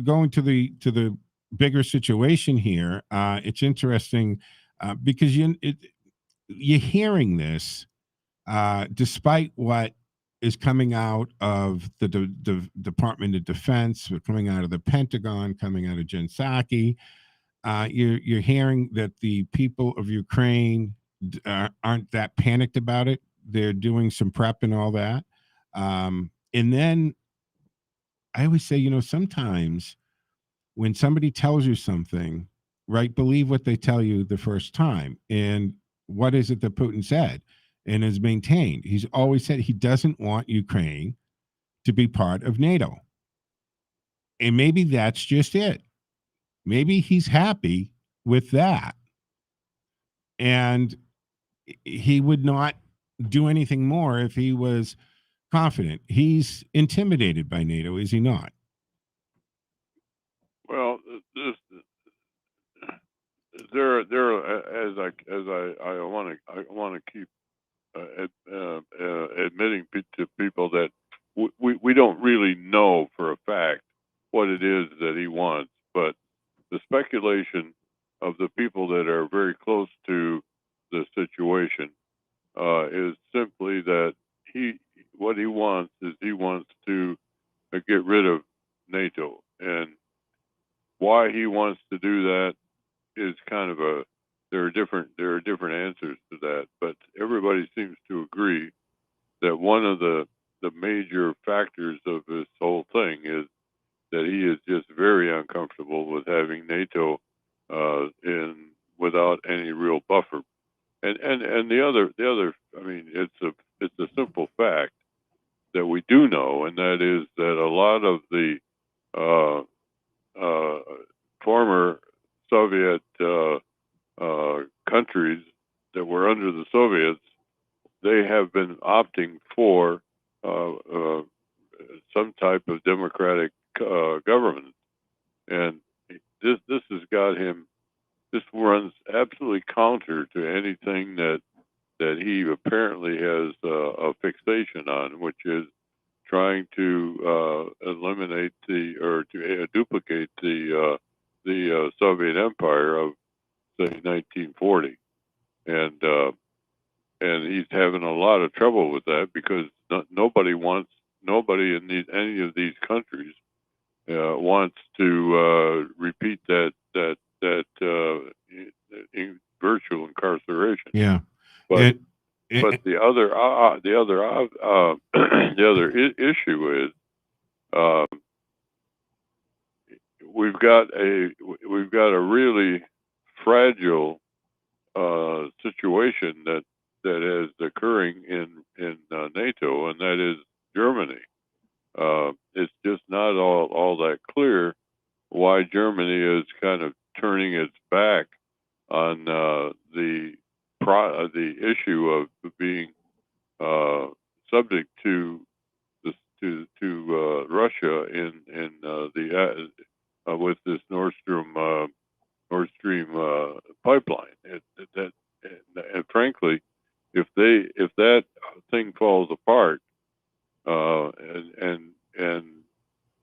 going to the bigger situation here, it's interesting because you're hearing this despite what is coming out of the Department of Defense, coming out of the Pentagon, coming out of Jen Psaki. You're hearing that the people of Ukraine aren't that panicked about it. They're doing some prep and all that. And then I always say, sometimes when somebody tells you something, right, believe what they tell you the first time. And what is it that Putin said and has maintained? He's always said he doesn't want Ukraine to be part of NATO. And maybe that's just it. Maybe he's happy with that. And he would not do anything more if he was confident. He's intimidated by NATO, is he not? as I want to keep admitting to people that we don't really know for a fact what it is that he wants, but the speculation of the people that are very close to the situation is simply that what he wants is he wants to get rid of NATO, and why he wants to do that is kind of there are different answers to that, but everybody seems to agree that one of the major factors of this whole thing is that he is just very uncomfortable with having NATO without any real buffer. And the other I mean, it's a simple fact that we do know, and that is that a lot of the former Soviet countries that were under the Soviets, they have been opting for some type of democratic government, and this has got him. This runs absolutely counter to anything that he apparently has a fixation on, which is trying to eliminate to duplicate the Soviet Empire of say 1940, and he's having a lot of trouble with that because nobody in any of these countries wants to repeat that virtual incarceration. Yeah, but the other issue is we've got a really fragile situation that is occurring in NATO, and that is Germany. It's just not all that clear why Germany is kind of turning its back on the issue of being subject to Russia in with this Nord Stream pipeline. And frankly, if that thing falls apart, and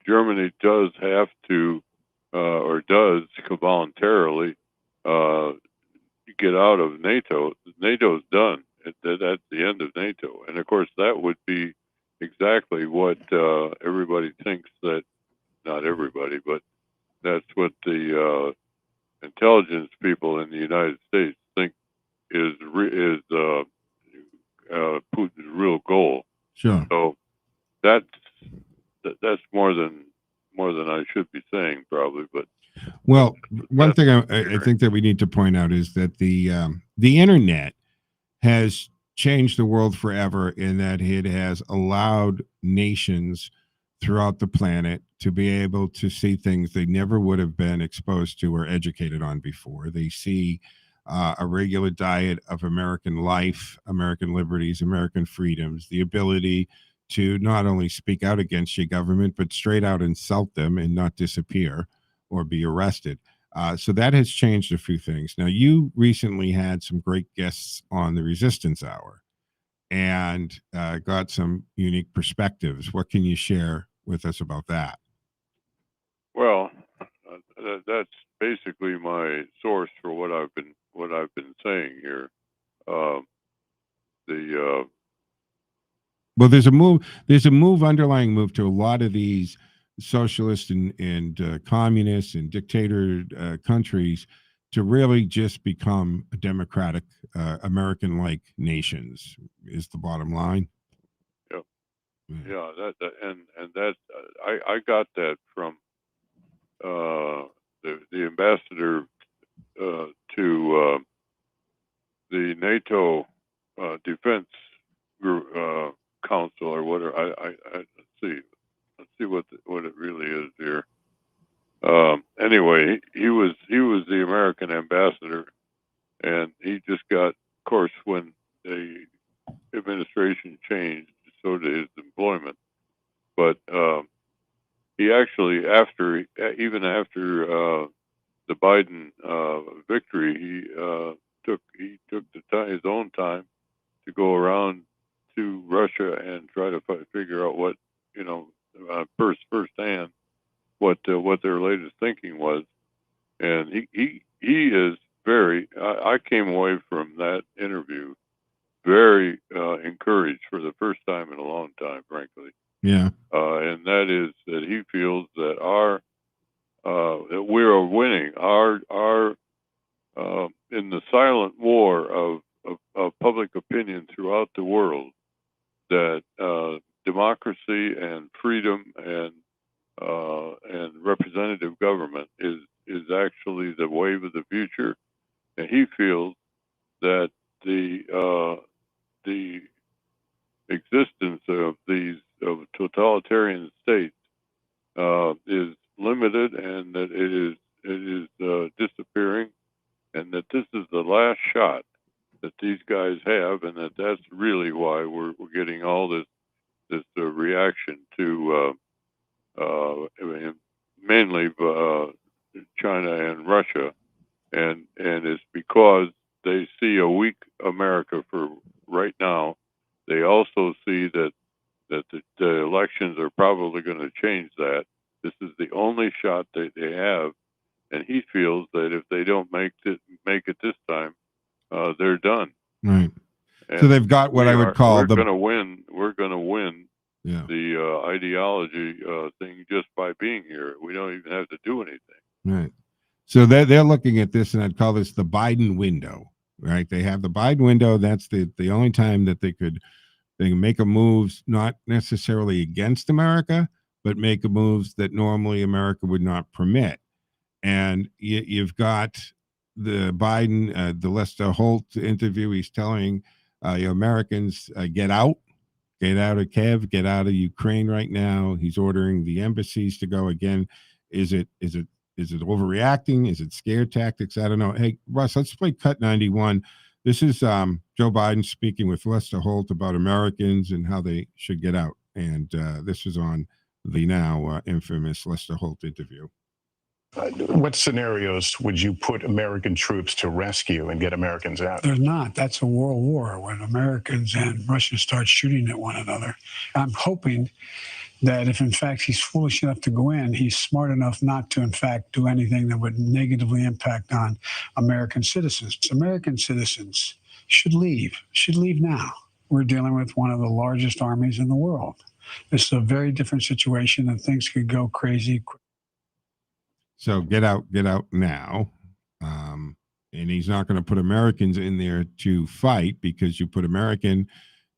Germany does have to or does voluntarily get out of NATO, NATO's done. That's the end of NATO, and of course that would be exactly what everybody thinks that. Not everybody, but that's what the intelligence people in the United States think is Putin's real goal. Sure. So that's more than I should be saying, probably. But well, one thing I think that we need to point out is that the internet has changed the world forever in that it has allowed nations throughout the planet to be able to see things they never would have been exposed to or educated on before. They see a regular diet of American life, American liberties, American freedoms, the ability to not only speak out against your government, but straight out insult them and not disappear or be arrested. So that has changed a few things. Now, you recently had some great guests on the Resistance Hour and got some unique perspectives. What can you share with us about that? Well, that's basically my source for what I've been saying here. Well, there's a underlying move to a lot of these socialist and communist and dictator countries to really just become democratic, American-like nations is the bottom line. Yep. Yeah, and that I got that from the ambassador to the NATO Defense Council or whatever. Let's see what it really is here. Anyway, he was the American ambassador, and he just got, of course, when the administration changed, so did his employment. But he actually, after the Biden victory, he took his own time to go around to Russia and try to figure out what, firsthand what their latest thinking was, and he is very. I came away from that interview very encouraged for the first time in a long time, frankly. Yeah. And that is that he feels that that we are winning our in the silent war of public opinion throughout the world, that democracy and freedom and representative government is actually the wave of the future, and he feels that the existence of these totalitarian states is limited, and that it is disappearing, and that this is the last shot that these guys have, and that's really why we're getting all this reaction to mainly China and Russia, and it's because they see a weak America for right now. They also see that the elections are probably going to change that. This is the only shot that they have, and he feels that if they don't make it this time, they're done. Right. And so they've got what I would call we're going to win. We're going to win the ideology thing just by being here. We don't even have to do anything. Right. So they're looking at this, and I'd call this the Biden window. Right. They have the Biden window. That's the only time that they can make a moves, not necessarily against America, but make a moves that normally America would not permit. And you've got the Biden, the Lester Holt interview. He's telling Americans, get out of Kiev, get out of Ukraine right now. He's ordering the embassies to go again. Is it overreacting? Is it scare tactics? I don't know. Hey, Russ, let's play cut 91. This is Joe Biden speaking with Lester Holt about Americans and how they should get out. And this is on the now infamous Lester Holt interview. What scenarios would you put American troops to rescue and get Americans out? There's not. That's a world war when Americans and Russians start shooting at one another. I'm hoping that if, in fact, he's foolish enough to go in, he's smart enough not to, in fact, do anything that would negatively impact on American citizens. American citizens should leave now. We're dealing with one of the largest armies in the world. This is a very different situation, and things could go crazy. So get out now. And he's not going to put Americans in there to fight, because you put American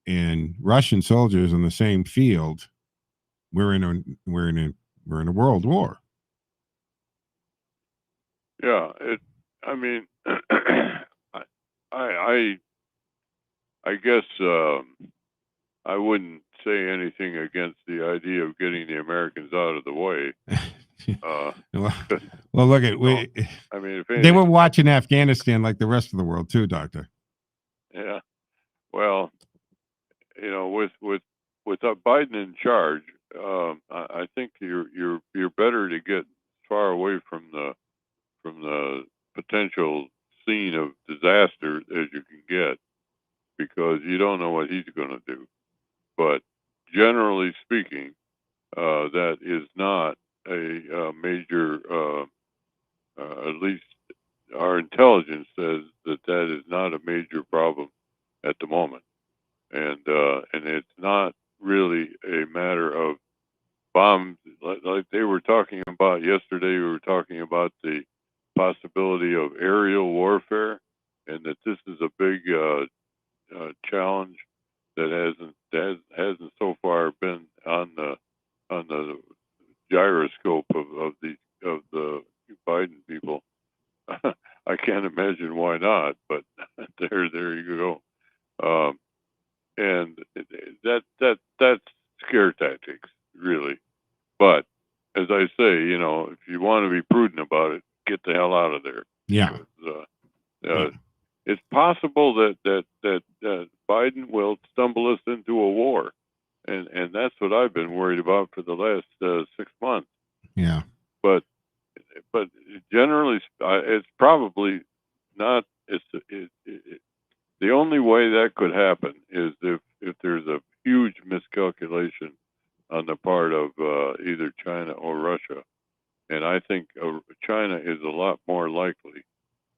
and Russian soldiers on the same field. We're in a world war. Yeah, I mean, I guess I wouldn't say anything against the idea of getting the Americans out of the way. Well, look at I mean, if they were watching Afghanistan like the rest of the world too, Doctor. Yeah. Well, with Biden in charge, I think you're better to get far away from the potential scene of disaster as you can get, because you don't know what he's going to do. But generally speaking, that is not a major. At least our intelligence says that is not a major problem at the moment, and it's not really a matter of bombs like they were talking about yesterday. We were talking about the possibility of aerial warfare, and that this is a big challenge that hasn't so far been on the gyroscope of the Biden people. I can't imagine why not, but there you go. And that's scare tactics, really. But as I say, if you want to be prudent about it, get the hell out of there. Yeah. Because, it's possible that Biden will stumble us into a war, and that's what I've been worried about for the last 6 months. Yeah. But generally generally, it's probably not. The only way that could happen is if there's a huge miscalculation on the part of either China or Russia. And I think China is a lot more likely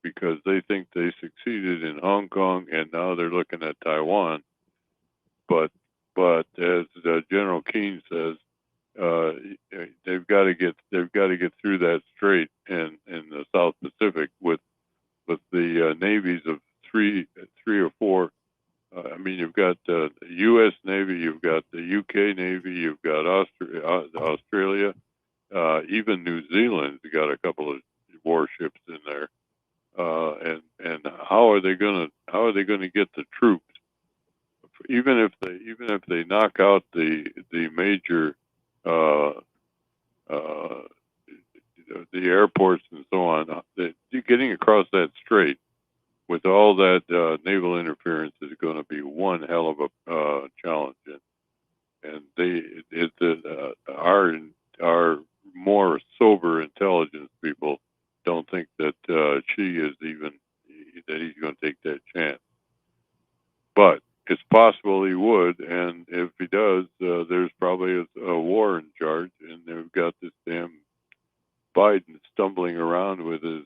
because they think they succeeded in Hong Kong and now they're looking at Taiwan. But as General Keane says, they've got to get through that strait in the South Pacific with the navies of three or four. I mean, you've got the U.S. Navy, you've got the U.K. Navy, you've got Australia, even New Zealand's got a couple of warships in there. And how are they gonna get the troops? Even if they knock out the major the airports and so on, getting across that strait with all that naval interference is going to be one hell of a challenge, and our more sober intelligence people don't think that he's going to take that chance. But it's possible he would, and if he does, there's probably a war in charge, and they've got this damn Biden stumbling around with his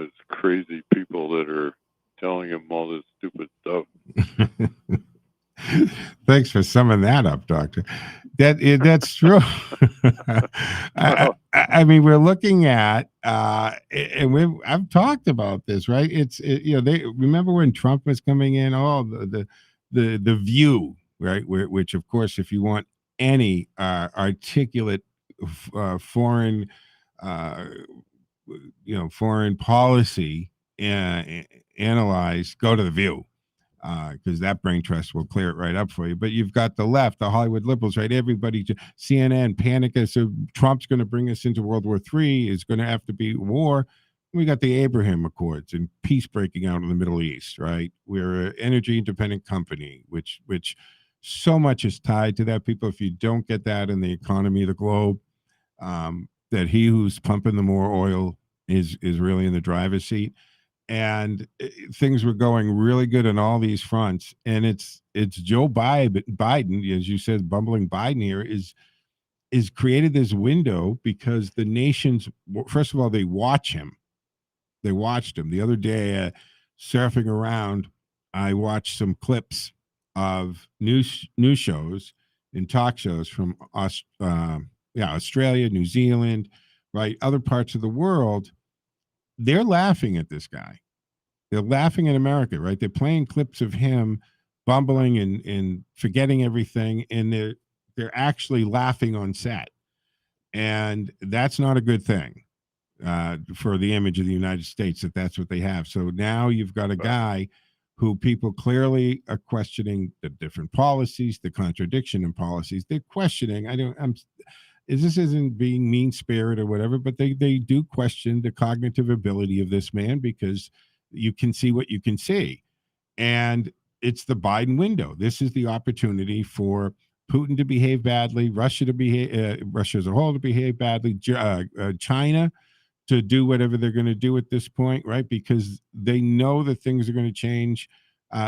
his crazy people that are telling him all this stupid stuff. Thanks for summing that up, Doctor. That's true. I mean, we're looking at, and I've talked about this, right? They remember when Trump was coming in, the View, right? Which, of course, if you want any articulate foreign foreign policy analyzed, go to the View, because that brain trust will clear it right up for you. But you've got the left, the Hollywood liberals, right? Everybody, CNN, panic as so Trump's going to bring us into World War III, is going to have to be war. We got the Abraham Accords and peace breaking out in the Middle East, right? We're an energy independent company, which so much is tied to that. People, if you don't get that in the economy of the globe, that he who's pumping the more oil is really in the driver's seat. And things were going really good on all these fronts. And it's Joe Biden, as you said, bumbling Biden here, is created this window because the nations, first of all, they watch him. They watched him. The other day, surfing around, I watched some clips of news shows and talk shows from Australia, New Zealand, right, other parts of the world. They're laughing at this guy. They're laughing at America, right? They're playing clips of him bumbling and forgetting everything, and they're actually laughing on set. And that's not a good thing for the image of the United States, that's what they have. So now you've got a guy who people clearly are questioning the different policies, the contradiction in policies. They're questioning. This isn't being mean-spirited or whatever, but they do question the cognitive ability of this man, because you can see what you can see. And it's the Biden window. This is the opportunity for Putin to behave badly, Russia as a whole to behave badly, China to do whatever they're going to do at this point, right? Because they know that things are going to change.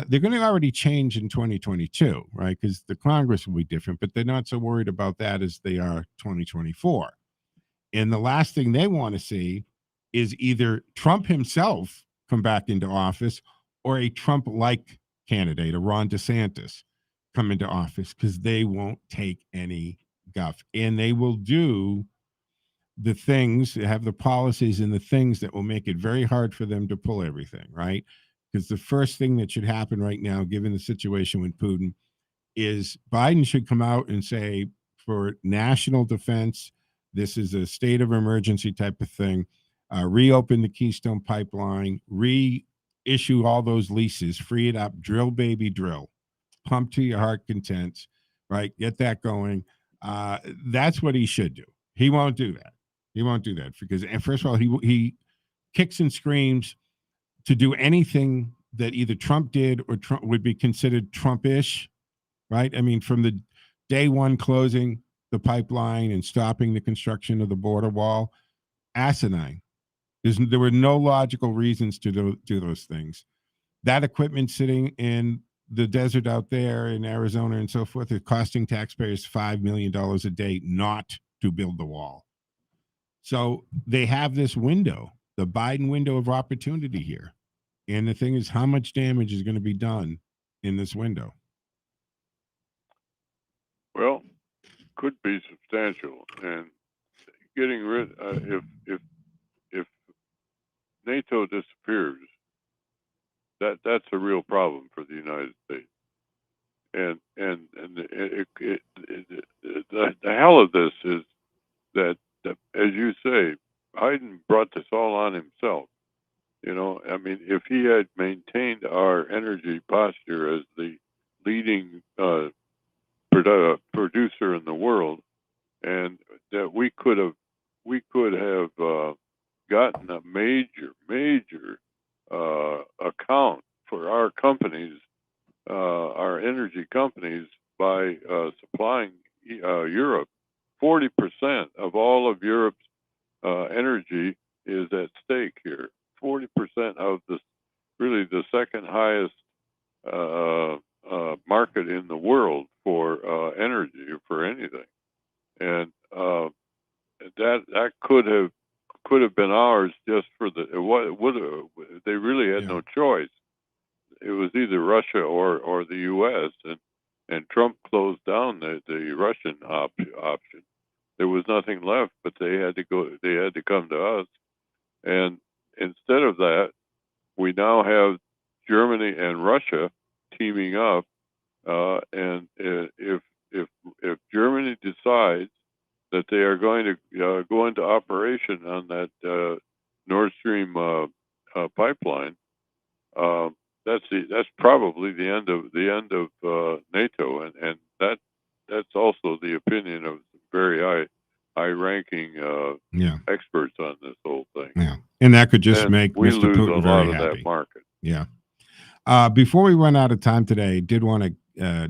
They're going to already change in 2022, right? Because the Congress will be different, but they're not so worried about that as they are 2024. And the last thing they want to see is either Trump himself come back into office or a Trump-like candidate, a Ron DeSantis, come into office, because they won't take any guff. And they will do the things, have the policies and the things that will make it very hard for them to pull everything, right? Because the first thing that should happen right now, given the situation with Putin, is Biden should come out and say, for national defense, this is a state of emergency type of thing, reopen the Keystone Pipeline, reissue all those leases, free it up, drill, baby, drill, pump to your heart content, right? Get that going. That's what he should do. He won't do that. He won't do that because, and first of all, he kicks and screams to do anything that either Trump did or Trump would be considered Trump-ish, right? I mean, from the day one closing the pipeline and stopping the construction of the border wall, asinine. There were no logical reasons to do those things. That equipment sitting in the desert out there in Arizona and so forth is costing taxpayers $5 million a day not to build the wall. So they have this window, the Biden window of opportunity here. And the thing is, how much damage is going to be done in this window? Well, could be substantial. And getting rid, if NATO disappears, that's a real problem for the United States. And the hell of this is that, as you say, Biden brought this all on himself. You know, I mean, if he had maintained our energy posture as the leading producer in the world, and that we could have gotten a major account for our companies, our energy companies, by supplying Europe. 40% of all of Europe's energy is at stake here. 40% of really the second highest market in the world for energy or for anything, and that could have been ours just for they really had no choice. It was either Russia or the U.S. and Trump closed down the Russian option. There was nothing left, but they had to come to us, and instead of that, we now have Germany and Russia teaming up, and if Germany decides that they are going to go into operation on that Nord Stream pipeline, that's probably the end of NATO, and that's also the opinion of very high-ranking experts on this whole thing. Yeah, and that could just make we Mr. lose Putin a very lot of happy. that market. Yeah. Before we run out of time today, I did want to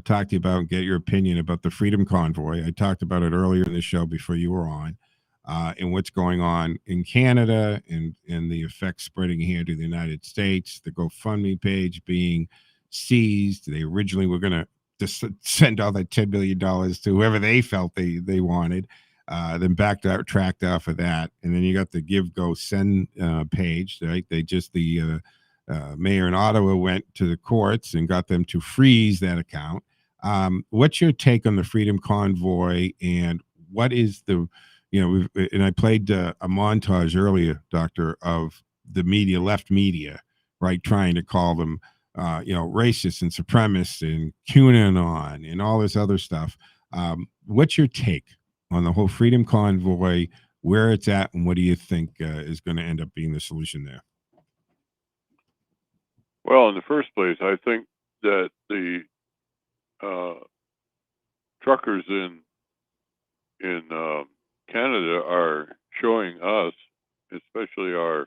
talk to you about and get your opinion about the Freedom Convoy. I talked about it earlier in the show before you were on, and what's going on in Canada and the effects spreading here to the United States. The GoFundMe page being seized. They originally were going to just send all that $10 billion to whoever they felt they wanted. Then tracked off of that, and then you got the Give Go Send page. Right? The mayor in Ottawa went to the courts and got them to freeze that account. What's your take on the Freedom Convoy, and what is and I played a montage earlier, Doctor, of the media, left media, right, trying to call them, racist and supremacist and QAnon and all this other stuff. What's your take on the whole Freedom Convoy, where it's at, and what do you think is going to end up being the solution there? Well, in the first place, I think that the truckers in Canada are showing us, especially our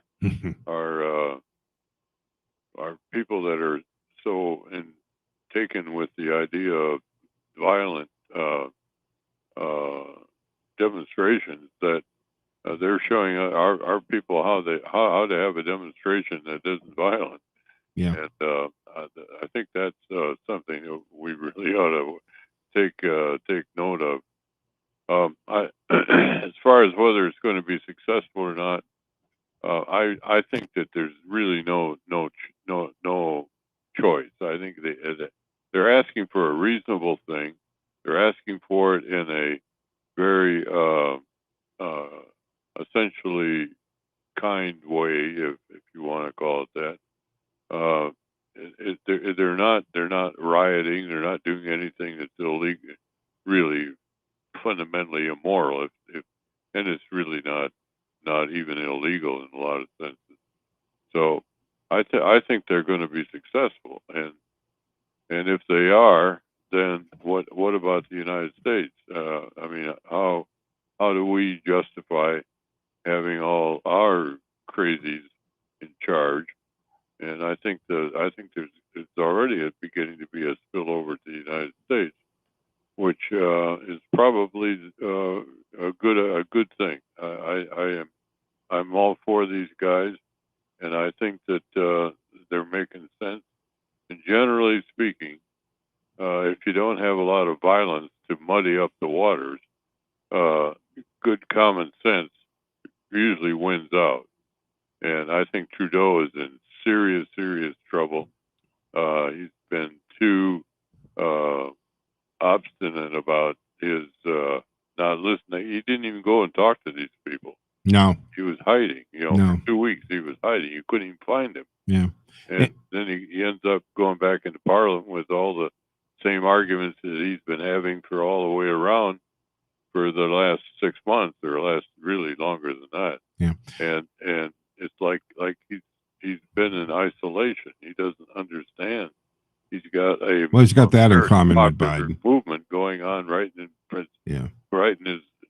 people that are so taken with the idea of violent demonstrations, that they're showing our people how to have a demonstration that isn't violent. Yeah. And I think that's something that we really ought to take note of. As far as whether it's going to be successful or not, I think that there's really no choice. I think they're asking for a reasonable thing. They're asking for it in a very essentially kind way, if you want to call it that. They're not rioting. They're not doing anything that's illegal, really fundamentally immoral. And it's really not even illegal in a lot of senses. So I think they're going to be successful, and if they are, then what about the United States? I mean, how do we justify having all our crazies in charge? And I think it's already beginning to be a spillover to the United States, which is probably a good thing. I I'm all for these guys, and I think that they're making sense. And generally speaking, if you don't have a lot of violence to muddy up the waters, good common sense usually wins out. And I think Trudeau is in serious, serious trouble. He's been too obstinate about his not listening. He didn't even go and talk to these people. No. He was hiding. No. For 2 weeks he was hiding. You couldn't even find him. Yeah. And then he ends up going back into Parliament with all the same arguments that he's been having for all the way around for the last 6 months, or last really longer than that. Yeah. And it's like he's been in isolation. He doesn't understand. He's got he's got that in very common with popular Biden. movement going on right in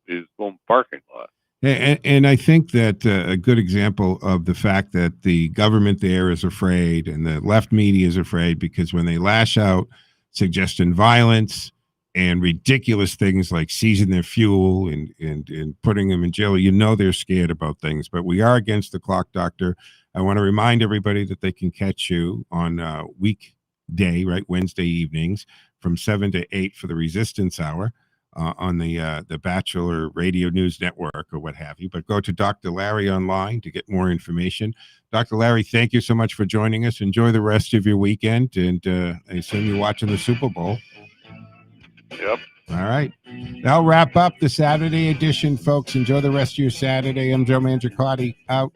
his own parking lot. And I think that a good example of the fact that the government there is afraid and the left media is afraid, because when they lash out suggesting violence and ridiculous things like seizing their fuel and putting them in jail, they're scared about things. But we are against the clock, Doctor. I want to remind everybody that they can catch you on weekday, right, Wednesday evenings from 7 to 8 for the Resistance Hour. On the Bachelor Radio News Network or what have you. But go to Dr. Larry online to get more information. Dr. Larry, thank you so much for joining us. Enjoy the rest of your weekend, and I assume you're watching the Super Bowl. Yep. All right. That'll wrap up the Saturday edition, folks. Enjoy the rest of your Saturday. I'm Joe Mangiacotti, out.